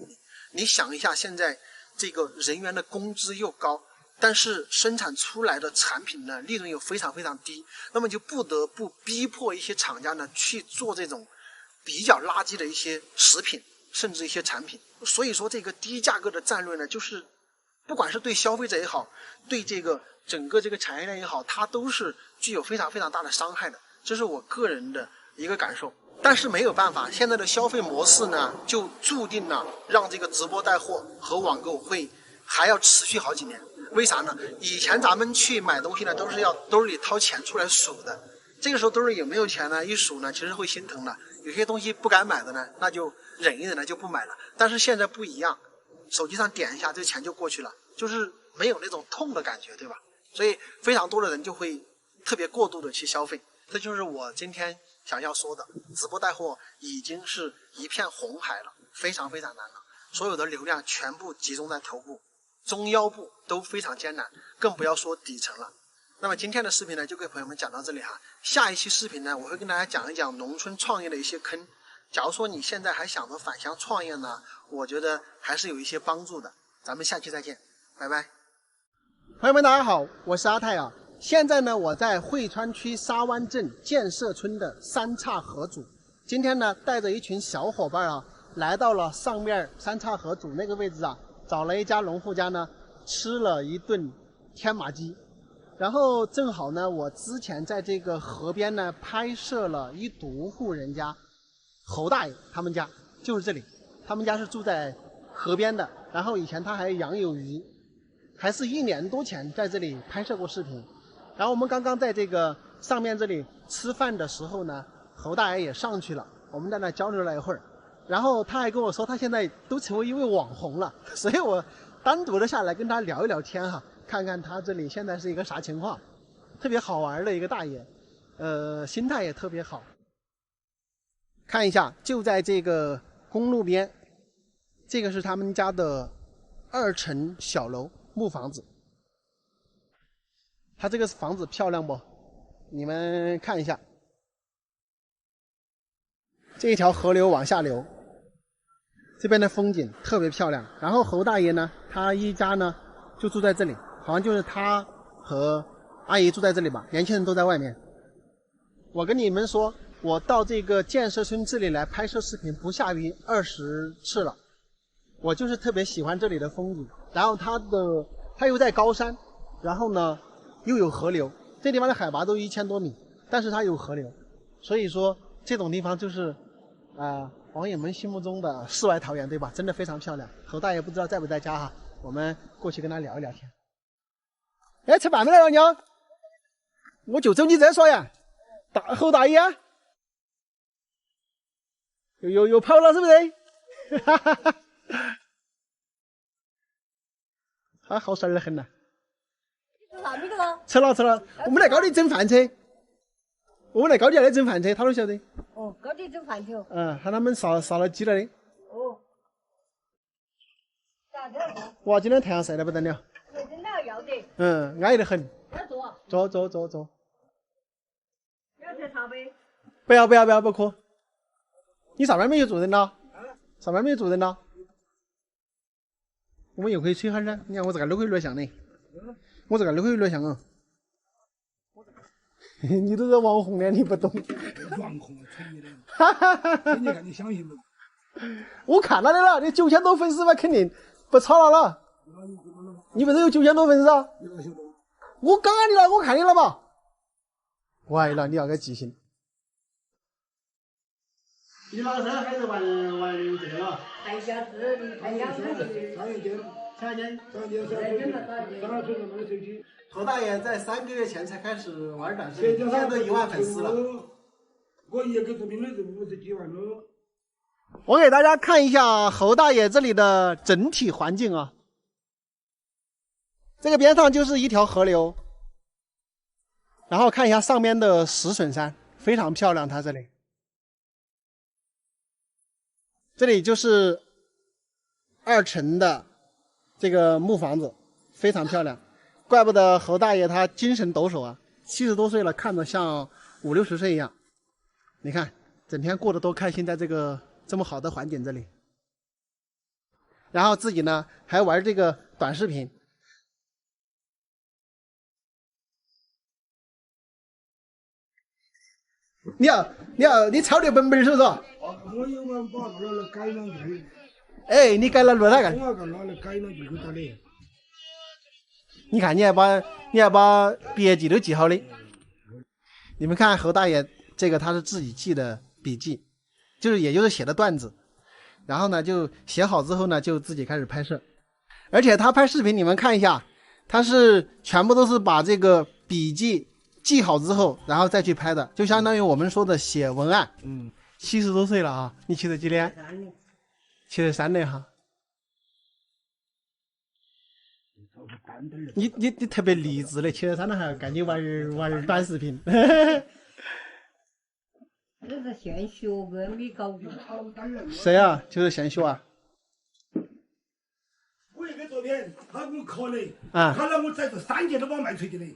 Speaker 1: 你想一下，现在这个人员的工资又高，但是生产出来的产品呢，利润又非常非常低，那么就不得不逼迫一些厂家呢去做这种比较垃圾的一些食品，甚至一些产品。所以说，这个低价格的战略呢，就是不管是对消费者也好，对这个整个这个产业链也好，它都是具有非常非常大的伤害的，这是我个人的一个感受。但是没有办法，现在的消费模式呢，就注定了让这个直播带货和网购还要持续好几年。为啥呢？以前咱们去买东西呢，都是要兜里掏钱出来数的，这个时候兜里有没有钱呢？一数呢，其实会心疼的。有些东西不敢买的呢，那就忍一忍呢，就不买了。但是现在不一样，手机上点一下，这钱就过去了，就是没有那种痛的感觉，对吧？所以非常多的人就会特别过度的去消费，这就是我今天想要说的，直播带货已经是一片红海了，非常非常难了。所有的流量全部集中在头部，中腰部都非常艰难，更不要说底层了。那么今天的视频呢，就给朋友们讲到这里哈。下一期视频呢，我会跟大家讲一讲农村创业的一些坑。假如说你现在还想着返乡创业呢，我觉得还是有一些帮助的。咱们下期再见，拜拜。
Speaker 6: 朋友们，大家好，我是阿泰啊。现在呢，我在汇川区沙湾镇建设村的三岔河组。今天呢，带着一群小伙伴啊，来到了上面三岔河组那个位置啊，找了一家农户家呢，吃了一顿天麻鸡。然后正好呢，我之前在这个河边呢拍摄了一独户人家，侯大爷他们家就是这里，他们家是住在河边的，然后以前他还养有鱼，还是1年多前在这里拍摄过视频。然后我们刚刚在这个上面这里吃饭的时候呢，侯大爷也上去了，我们在那交流了一会儿，然后他还跟我说他现在都成为一位网红了，所以我单独的下来跟他聊一聊天哈，看看他这里现在是一个啥情况，特别好玩的一个大爷，心态也特别好。看一下，就在这个公路边，这个是他们家的2层小楼木房子。他这个房子漂亮不？你们看一下，这一条河流往下流，这边的风景特别漂亮。然后侯大爷呢，他一家呢就住在这里，好像就是他和阿姨住在这里吧，年轻人都在外面。我跟你们说，我到这个建设村这里来拍摄视频不下于20次了。我就是特别喜欢这里的风景，然后它又在高山，然后呢又有河流，这地方的海拔都1000多米，但是它有河流，所以说这种地方就是网友们心目中的世外桃源，对吧？真的非常漂亮。侯大爷不知道在不在家哈，我们过去跟他聊一聊天。哎，吃饭没来老娘？我就走你这说呀，侯大爷啊，又跑了是不是？哈哈哈，他好神儿很呐。
Speaker 7: 吃啥没得了？
Speaker 6: 吃了，我们来高地整饭车，来整饭车，他都晓得。
Speaker 7: 哦，高地整饭车。
Speaker 6: 喊他们杀了鸡了的。
Speaker 7: 哦。咋的？
Speaker 6: 哇，今天太阳晒得不得了。
Speaker 7: 真的要得。
Speaker 6: 安逸得很。
Speaker 7: 要坐。
Speaker 6: 坐。
Speaker 7: 要喝茶杯？
Speaker 6: 不要，不渴。你上班没有住人了？上班没有住人了？我们又可以吹哈噻。你看我这个都可以录像的。我这个都可以录像啊！你都是网红的，你不懂。
Speaker 8: 网红吹你的，哈哈哈！你看你相信不？
Speaker 6: 我看到的了，你9000多粉丝嘛，肯定不吵了。你不是有9000多粉丝啊？我刚刚你了，我看你了吧？歪了，你要个记性。你老师还是玩这个了？
Speaker 7: 看下子，你看两个
Speaker 6: 侯大爷在3个月前才开始玩短视频，现在都1万粉丝了。
Speaker 8: 我一个视频的人50几万了。
Speaker 1: 我给大家看一下侯大爷这里的整体环境啊。这个边上就是一条河流，然后看一下上面的石笋山，非常漂亮。它这里就是2层的这个木房子，非常漂亮。怪不得侯大爷他精神抖擞啊，70多岁了，看着像50、60岁一样。你看，整天过得多开心，在这么好的环境这里。然后自己呢还玩这个短视频。你抄的本本是不是？
Speaker 8: 我有个把拿来改两句。
Speaker 1: 哎，你改了多少个？
Speaker 8: 我个拿来改两句打的。
Speaker 1: 你看，你还把笔记都记好的。你们看侯大爷这个，他是自己记的笔记，也就是写的段子，然后呢就写好之后呢就自己开始拍摄，而且他拍视频你们看一下，他是全部都是把这个笔记记好之后，然后再去拍的，就相当于我们说的写文案。70多岁了啊，你73几年？73年哈。你特别励志的，73了还要赶紧玩短视频。
Speaker 7: 这是现学的，没搞过。
Speaker 1: 谁啊？就是现学啊。
Speaker 8: 我一个作品，他给我考的，考了我在这3届都把我卖出去的。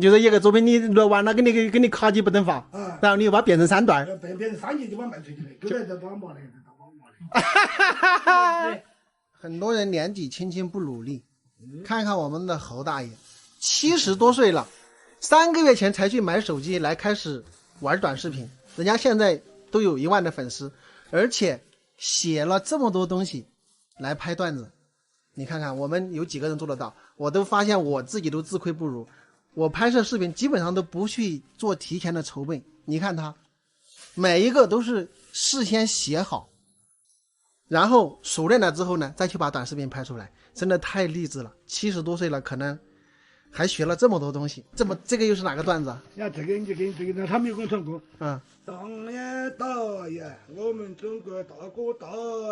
Speaker 1: 就是一个作品，你录完了给你卡机不等发，然后你又把它变成3段，
Speaker 8: 变成3届就把它卖出去的，都在这帮忙的，
Speaker 1: 很多人年纪轻轻不努力，看看我们的侯大爷，70多岁了，3个月前才去买手机来开始玩短视频，人家现在都有1万的粉丝，而且写了这么多东西来拍段子，你看看我们有几个人做得到？我都发现我自己都自愧不如。我拍摄视频基本上都不去做提前的筹备，你看他每一个都是事先写好，然后熟练了之后呢再去把短视频拍出来，真的太励志了。70多岁了，可能还学了这么多东西。这个又是哪个段子啊？
Speaker 8: 呀，这个你给这个他没有跟我传过。
Speaker 1: 当
Speaker 8: 年大呀，我们中国大哥大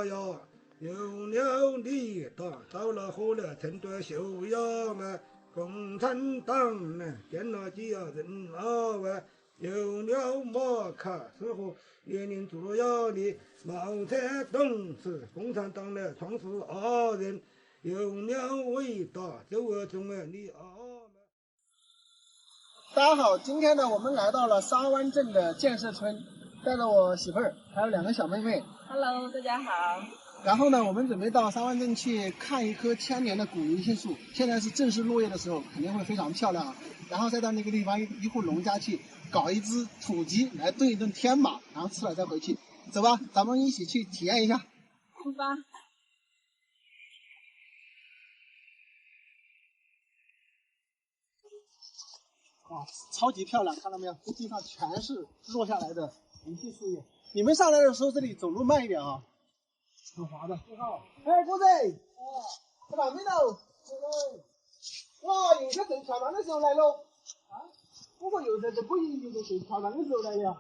Speaker 8: 呀，有了你大，到了后来成多修养啊。共产党呢，建了几呀人马啊，有了马卡适合列宁主要的毛泽东是共产党的创始人，有了伟大就我中的你啊。
Speaker 1: 大家好，今天呢我们来到了沙湾镇的建设村，带着我媳妇儿还有2个小妹妹。
Speaker 3: Hello， 大家好。
Speaker 1: 然后呢，我们准备到沙湾镇去看一棵1000年的古银杏树，现在是正式落叶的时候，肯定会非常漂亮啊。然后再到那个地方一户农家去搞一只土鸡来炖一顿天马，然后吃了再回去。走吧，咱们一起去体验一下。
Speaker 3: 出发。
Speaker 1: 超级漂亮，看到没有？这地上全是落下来的银杏树叶。你们上来的时候这里走路慢一点啊。很滑的，你好，哎，哥仔，吃饭没有？哇，又是最漂亮的时候来了。不过又在这不一定是最漂亮的时候来呀。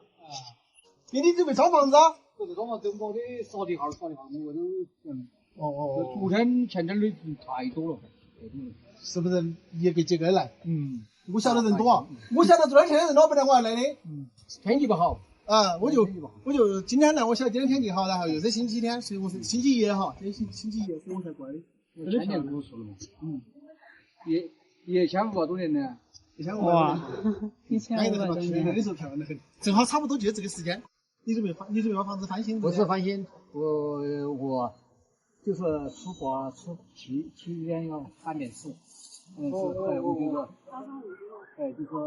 Speaker 1: 你准备装房子啊？
Speaker 2: 这个装房子我的扫地号，我都昨天前天的人太多了，
Speaker 1: 是不是一个接个来？我晓得人多啊，我晓得昨天前天人多，不然我还来的。
Speaker 2: 天气不好。
Speaker 1: 我就今天来，我晓得今天天气好，然后又是星期天，所以我是星期一哈，今天星期一，所以我才过来的。
Speaker 2: 1000年古树了嘛。1500多年呢。
Speaker 1: 哇，1500多年。那时候漂亮的很，正好差不多就这个时间。你准备把房子翻新？
Speaker 2: 不是翻新，我就是出国7天要3点4。我这个，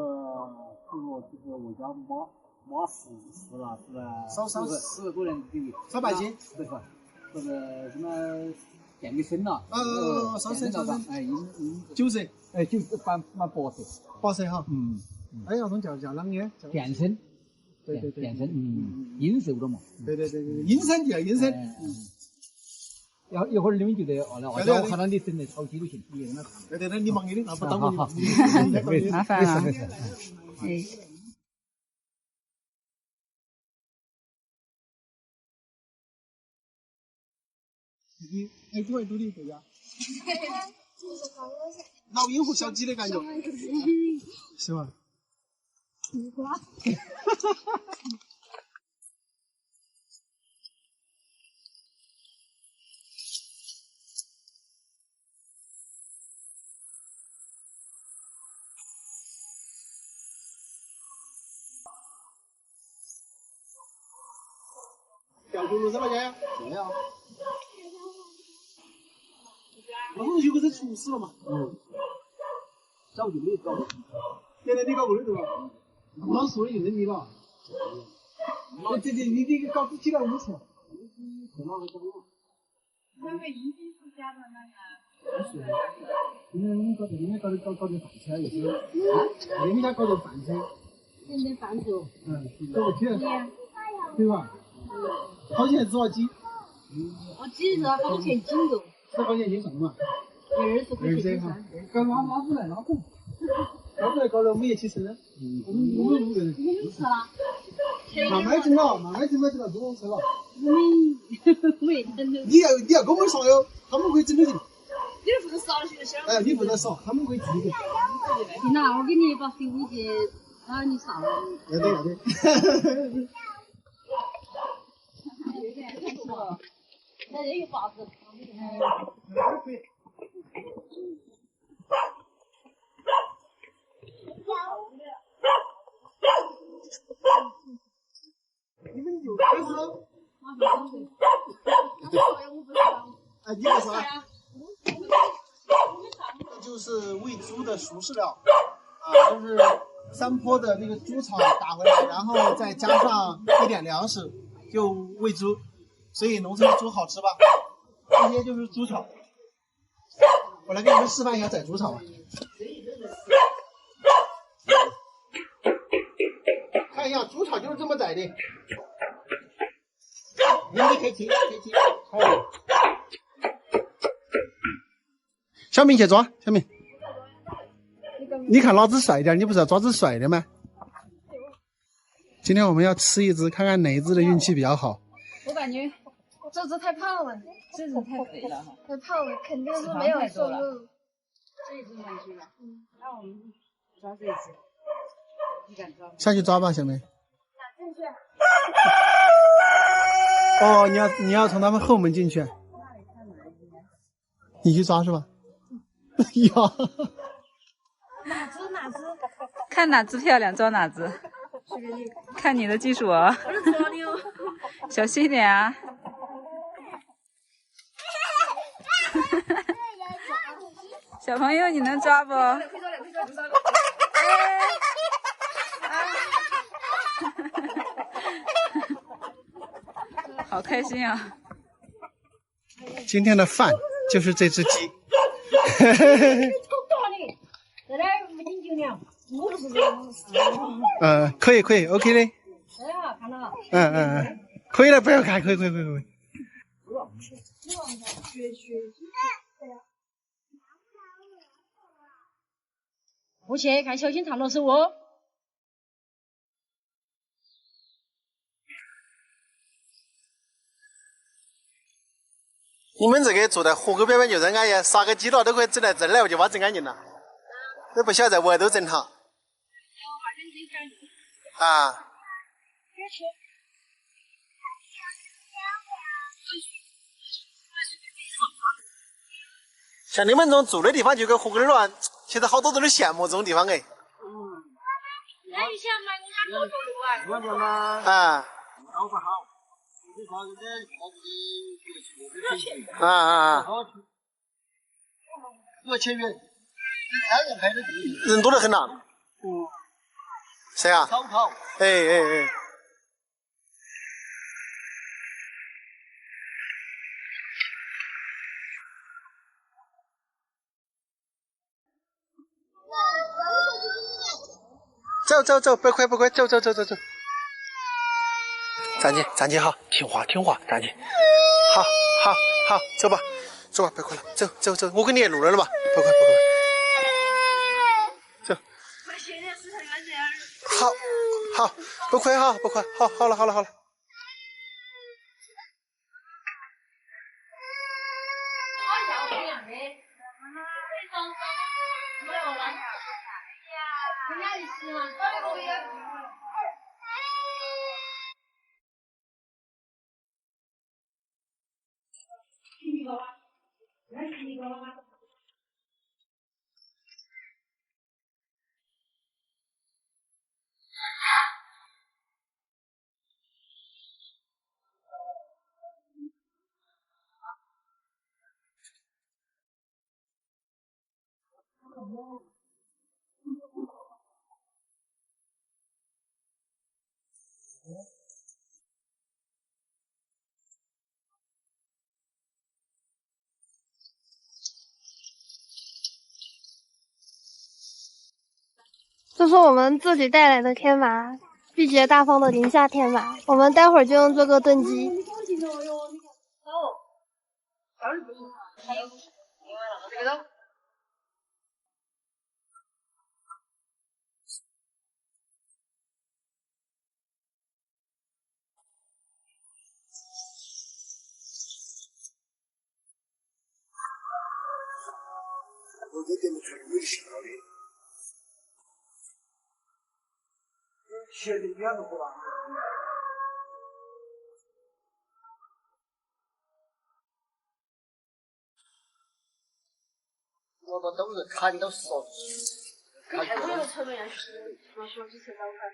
Speaker 2: 就是我家妈死了，是吧？40多年的
Speaker 1: 烧白金，
Speaker 2: 对吧？这个什么健个身呐？
Speaker 1: 烧身，90，
Speaker 2: 就是满80
Speaker 1: 哈。哎，那种叫啷个？
Speaker 2: 健身。对，健身，阴寿了嘛。
Speaker 1: 对，阴身叫阴身。
Speaker 2: 一会儿你们就得来，我看到你整的超级都行，你那看。
Speaker 1: 对，你忙你的，那不耽误
Speaker 3: 你。麻烦了。
Speaker 1: 你爱猪爱猪的回家。老鹰和小鸡的感觉，是吧？小猪肉是哪家？对呀。那东西不是出事了吗？早就没有搞。现在你搞过的对吧？老说的就认你了。这你得搞几个误差。
Speaker 3: 那个一定是加的那个。
Speaker 1: 今天我们搞点饭菜，也是。你们家搞点饭菜。
Speaker 7: 现在饭做。
Speaker 1: 搞个鸡，对吧？好钱只要鸡。
Speaker 7: 我鸡是好多钱斤肉
Speaker 1: ，10块钱斤重嘛。
Speaker 7: 20块钱斤
Speaker 1: 哈。搞拉出来，拉出来搞了5元7升。我们5个人。
Speaker 7: 你们吃了？
Speaker 1: 慢慢蒸了，慢慢蒸了就到中午吃了。
Speaker 7: 我没蒸的。
Speaker 1: 你要跟我们说哟，他们可以蒸得进。
Speaker 7: 你负责烧就行了。
Speaker 1: 你负责烧，他们可以自己蒸。
Speaker 7: 行了，我给你把水我去，然后你烧了。
Speaker 1: 要得。
Speaker 7: 那也有包子。
Speaker 1: 你们就开始。哎，你干啥？这就是喂猪的熟饲料，就是山坡的那个猪草打回来，然后再加上一点粮食，就喂猪。所以农村的猪好吃吧？这些就是猪草。我来给你们示范一下宰猪草吧。看一下，猪草就是这么宰的。你可以停。小明去抓，小明。你看哪只帅点？你不是要抓只帅的吗？今天我们要吃一只，看看哪一只的运气比较好。
Speaker 9: 我感觉这只太胖了，
Speaker 3: 这只太肥了哈，
Speaker 9: 太胖了，肯定是没有瘦肉。
Speaker 3: 这一只蛮去了，那我们抓这一只，你敢抓吗？
Speaker 1: 下去抓吧，小明。
Speaker 9: 哪进去？
Speaker 1: 哦，你要从他们后门进去。你去抓是吧？呀。
Speaker 9: 哪只？
Speaker 3: 看哪只漂亮抓哪只。看你的技术哦。
Speaker 9: 我是抓的哦。
Speaker 3: 小心一点啊。小朋友，你能抓不？好开心啊！
Speaker 1: 今天的饭就是这只鸡。可以 ，OK 的。
Speaker 7: 看到了。
Speaker 1: 可以了，不要看，可以。
Speaker 7: 我去看小心烫到手哦。
Speaker 1: 你们这个坐在河沟边边就扔安逸，杀个鸡了都可以整来整来，我就把整干净了。都不需要在外头整它。啊。像你们这种住的地方就跟河沟乱，现在好多都是羡慕这种地方哎。
Speaker 7: 那以前嘛，人家多走路啊。
Speaker 1: 啊。多签约，人多得很呐。谁啊？烧烤。哎。走，别快，走。站起好，听话，站起。好，走吧，别快了，走，我给你沿路了嘛，不快。走。好，不快，好，好了。
Speaker 9: 这是我们自己带来的天麻，季节大方的宁夏天麻，我们待会儿就用这个炖鸡。
Speaker 8: 我这点的全部是小的，写的一样的不啦？
Speaker 1: 我们都是看到手，
Speaker 9: 还会有车人说去吃早餐。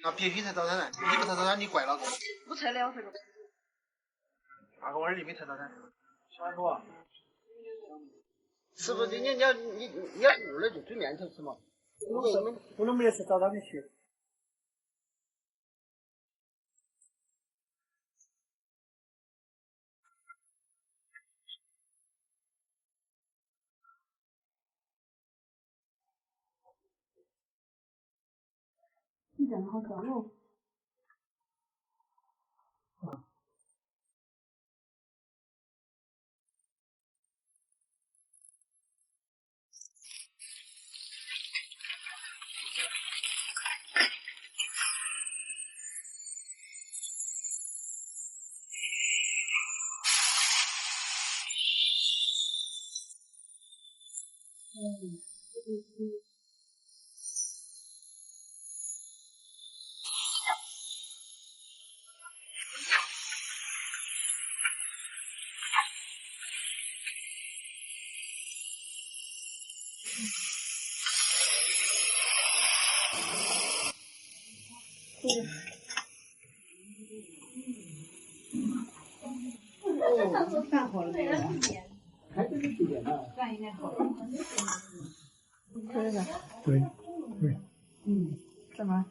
Speaker 1: 那必须吃早餐了，你不吃早餐你怪哪个？
Speaker 9: 不吃了，这个。
Speaker 1: 哪个碗里没吃早餐？
Speaker 2: 啥个啊？
Speaker 1: 是不是你要饿了就煮面条吃嘛？
Speaker 2: 我们没有吃早餐的去。
Speaker 9: 你长得好高哦。
Speaker 3: 饭好了没有？
Speaker 2: 还是几点了？
Speaker 3: 饭应该好了。
Speaker 6: 对。
Speaker 3: 怎么？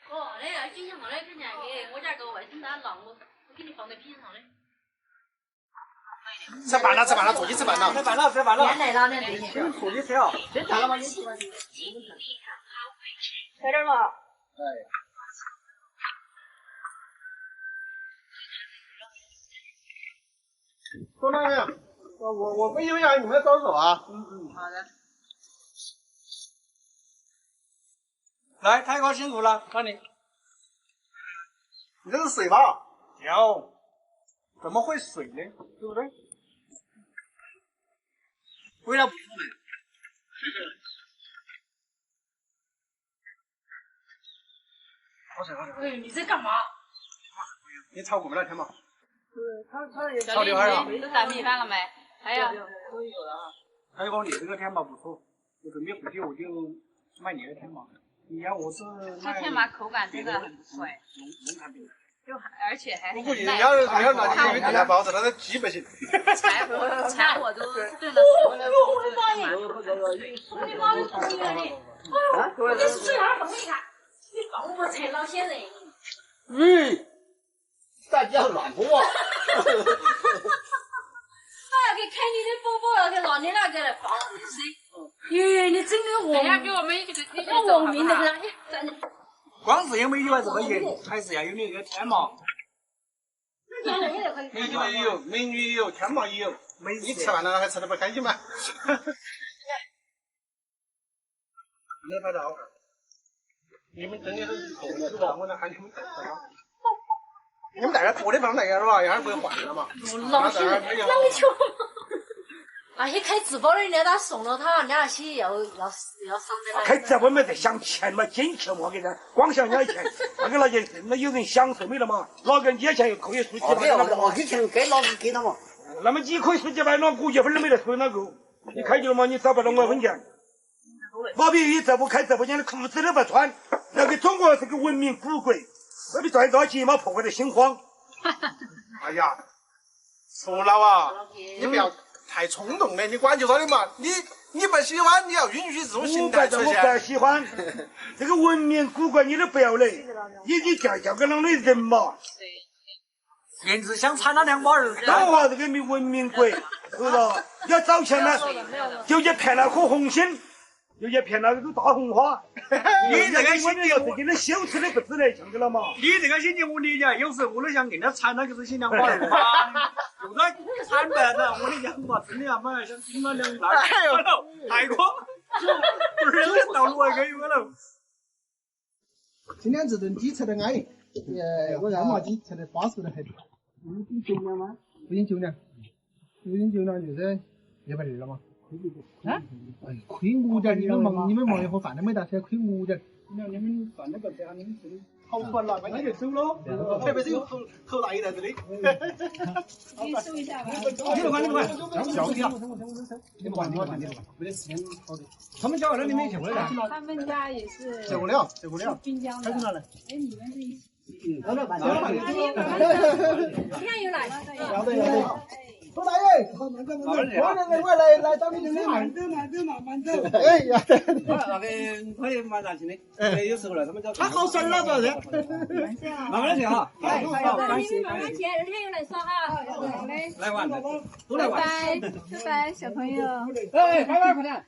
Speaker 7: 哦，那个就像我那个年给我家个外甥他让我给你放在冰上的。
Speaker 1: 吃饭了，坐起吃饭了。
Speaker 2: 吃饭了。
Speaker 3: 年来了，那这些。
Speaker 2: 你们出去吃啊？
Speaker 3: 真大了吗？你吃吧。
Speaker 9: 快点嘛！
Speaker 1: 说那个，我维修一下你们的招手啊。
Speaker 3: 好的。
Speaker 2: 来，开高辛苦了，看你。
Speaker 1: 你这是水吧？
Speaker 2: 有。怎么会水呢？对不对？为了补充的。
Speaker 7: 哎，你在干嘛？
Speaker 1: 你炒过没那天嘛？
Speaker 2: 炒刘海啊？
Speaker 3: 都打米饭了没？还有。
Speaker 2: 还有你这个天麻不错，我准备回去我就卖你的天麻。你看我是
Speaker 3: 这天麻口感真的很不错哎。
Speaker 2: 农产品。
Speaker 3: 就而且还
Speaker 1: 我估计人家拿你以为大包子，那是鸡不行。
Speaker 3: 柴火都炖了。
Speaker 7: 我的妈呀！我的妈的，你个你！我这是水二缝一看，你放不成老些人。
Speaker 1: 大家乱播啊！
Speaker 7: 那要给开你的宝宝，要给让你那个来放水。耶，你真的我。人家给我们这个，我文明的不是？真的。
Speaker 2: 光是有没有这个盐，还是要有那个天麻。
Speaker 1: 美女也有，美女也有，天麻也有。你吃完了还吃得不开心吗？没拍照。你们真的是同事吧？我能喊你们吃吗？你们大家过得放那个是吧？一会儿不会坏了嘛？
Speaker 7: 老些人，那个球。那些开直播的人家他送了他，那些要赏的来。
Speaker 8: 开直播没得想钱嘛，金钱嘛，给人光想人家钱，那些那有人享受没了嘛？哪个人借钱可以输几百？
Speaker 10: 我给钱给老子给他嘛。
Speaker 8: 那么你可以输几百，那5月份都没得输那个，你开球嘛，你找不到5分钱。毛笔一直播开直播间的裤子都不穿，那个中国是个文明古国，那你赚到钱嘛破坏的心慌。
Speaker 1: 哎呀，说了啊，你不要太冲动了，你管就说的嘛，你不喜欢，你要允许这种心态出现。
Speaker 8: 我不喜欢，这个文明古国你都不要嘞，你叫个啷的人嘛？
Speaker 10: 硬是想掺那2把儿。
Speaker 8: 当话这个文明国，是不是？要找钱呢，就去骗那颗红心。又去骗那个大红花，
Speaker 10: 你这个心情，
Speaker 8: 自己的羞耻的不知得像个了嘛？
Speaker 10: 你这个心情我理解，有时候我都想硬要缠那个是心2把儿嘛，就在缠白的，我的讲嘛，真的呀，妈呀，想听了2把，哎呦，太过，不是有点道路还可以了。
Speaker 1: 今天这顿鸡吃得安逸，我2毛鸡吃得巴适得很。
Speaker 2: 5斤9两吗
Speaker 1: ？5斤9两，5斤9两就是120了嘛。
Speaker 2: 啊？
Speaker 1: 哎，亏5点，你们忙一盒饭都没得吃，亏5点。
Speaker 2: 你们饭都不吃，你们吃的
Speaker 1: 好烦了，那就走了。特别是有头大一袋子的。
Speaker 7: 给你收一下吧。
Speaker 2: 你们管，交给啊。
Speaker 1: 你们管，没得时间好的。
Speaker 2: 他们家那里没去过的。
Speaker 7: 他们家也是。
Speaker 1: 吃不了。
Speaker 7: 滨江的。
Speaker 2: 开哪来？
Speaker 7: 哎，你们是一起。
Speaker 1: 今天
Speaker 7: 又来了。
Speaker 1: 要得。周大爷，我来找你这里
Speaker 2: 慢走。
Speaker 1: 哎呀，
Speaker 2: 那个可以马上去的，有时候来他们家。
Speaker 1: 他好事儿了，主要是。
Speaker 2: 慢慢去哈。
Speaker 7: 好，感谢。慢慢去，2天又来耍哈。
Speaker 2: 来玩，都来玩。
Speaker 7: 拜拜，小朋友。
Speaker 2: 哎，拜拜，快点。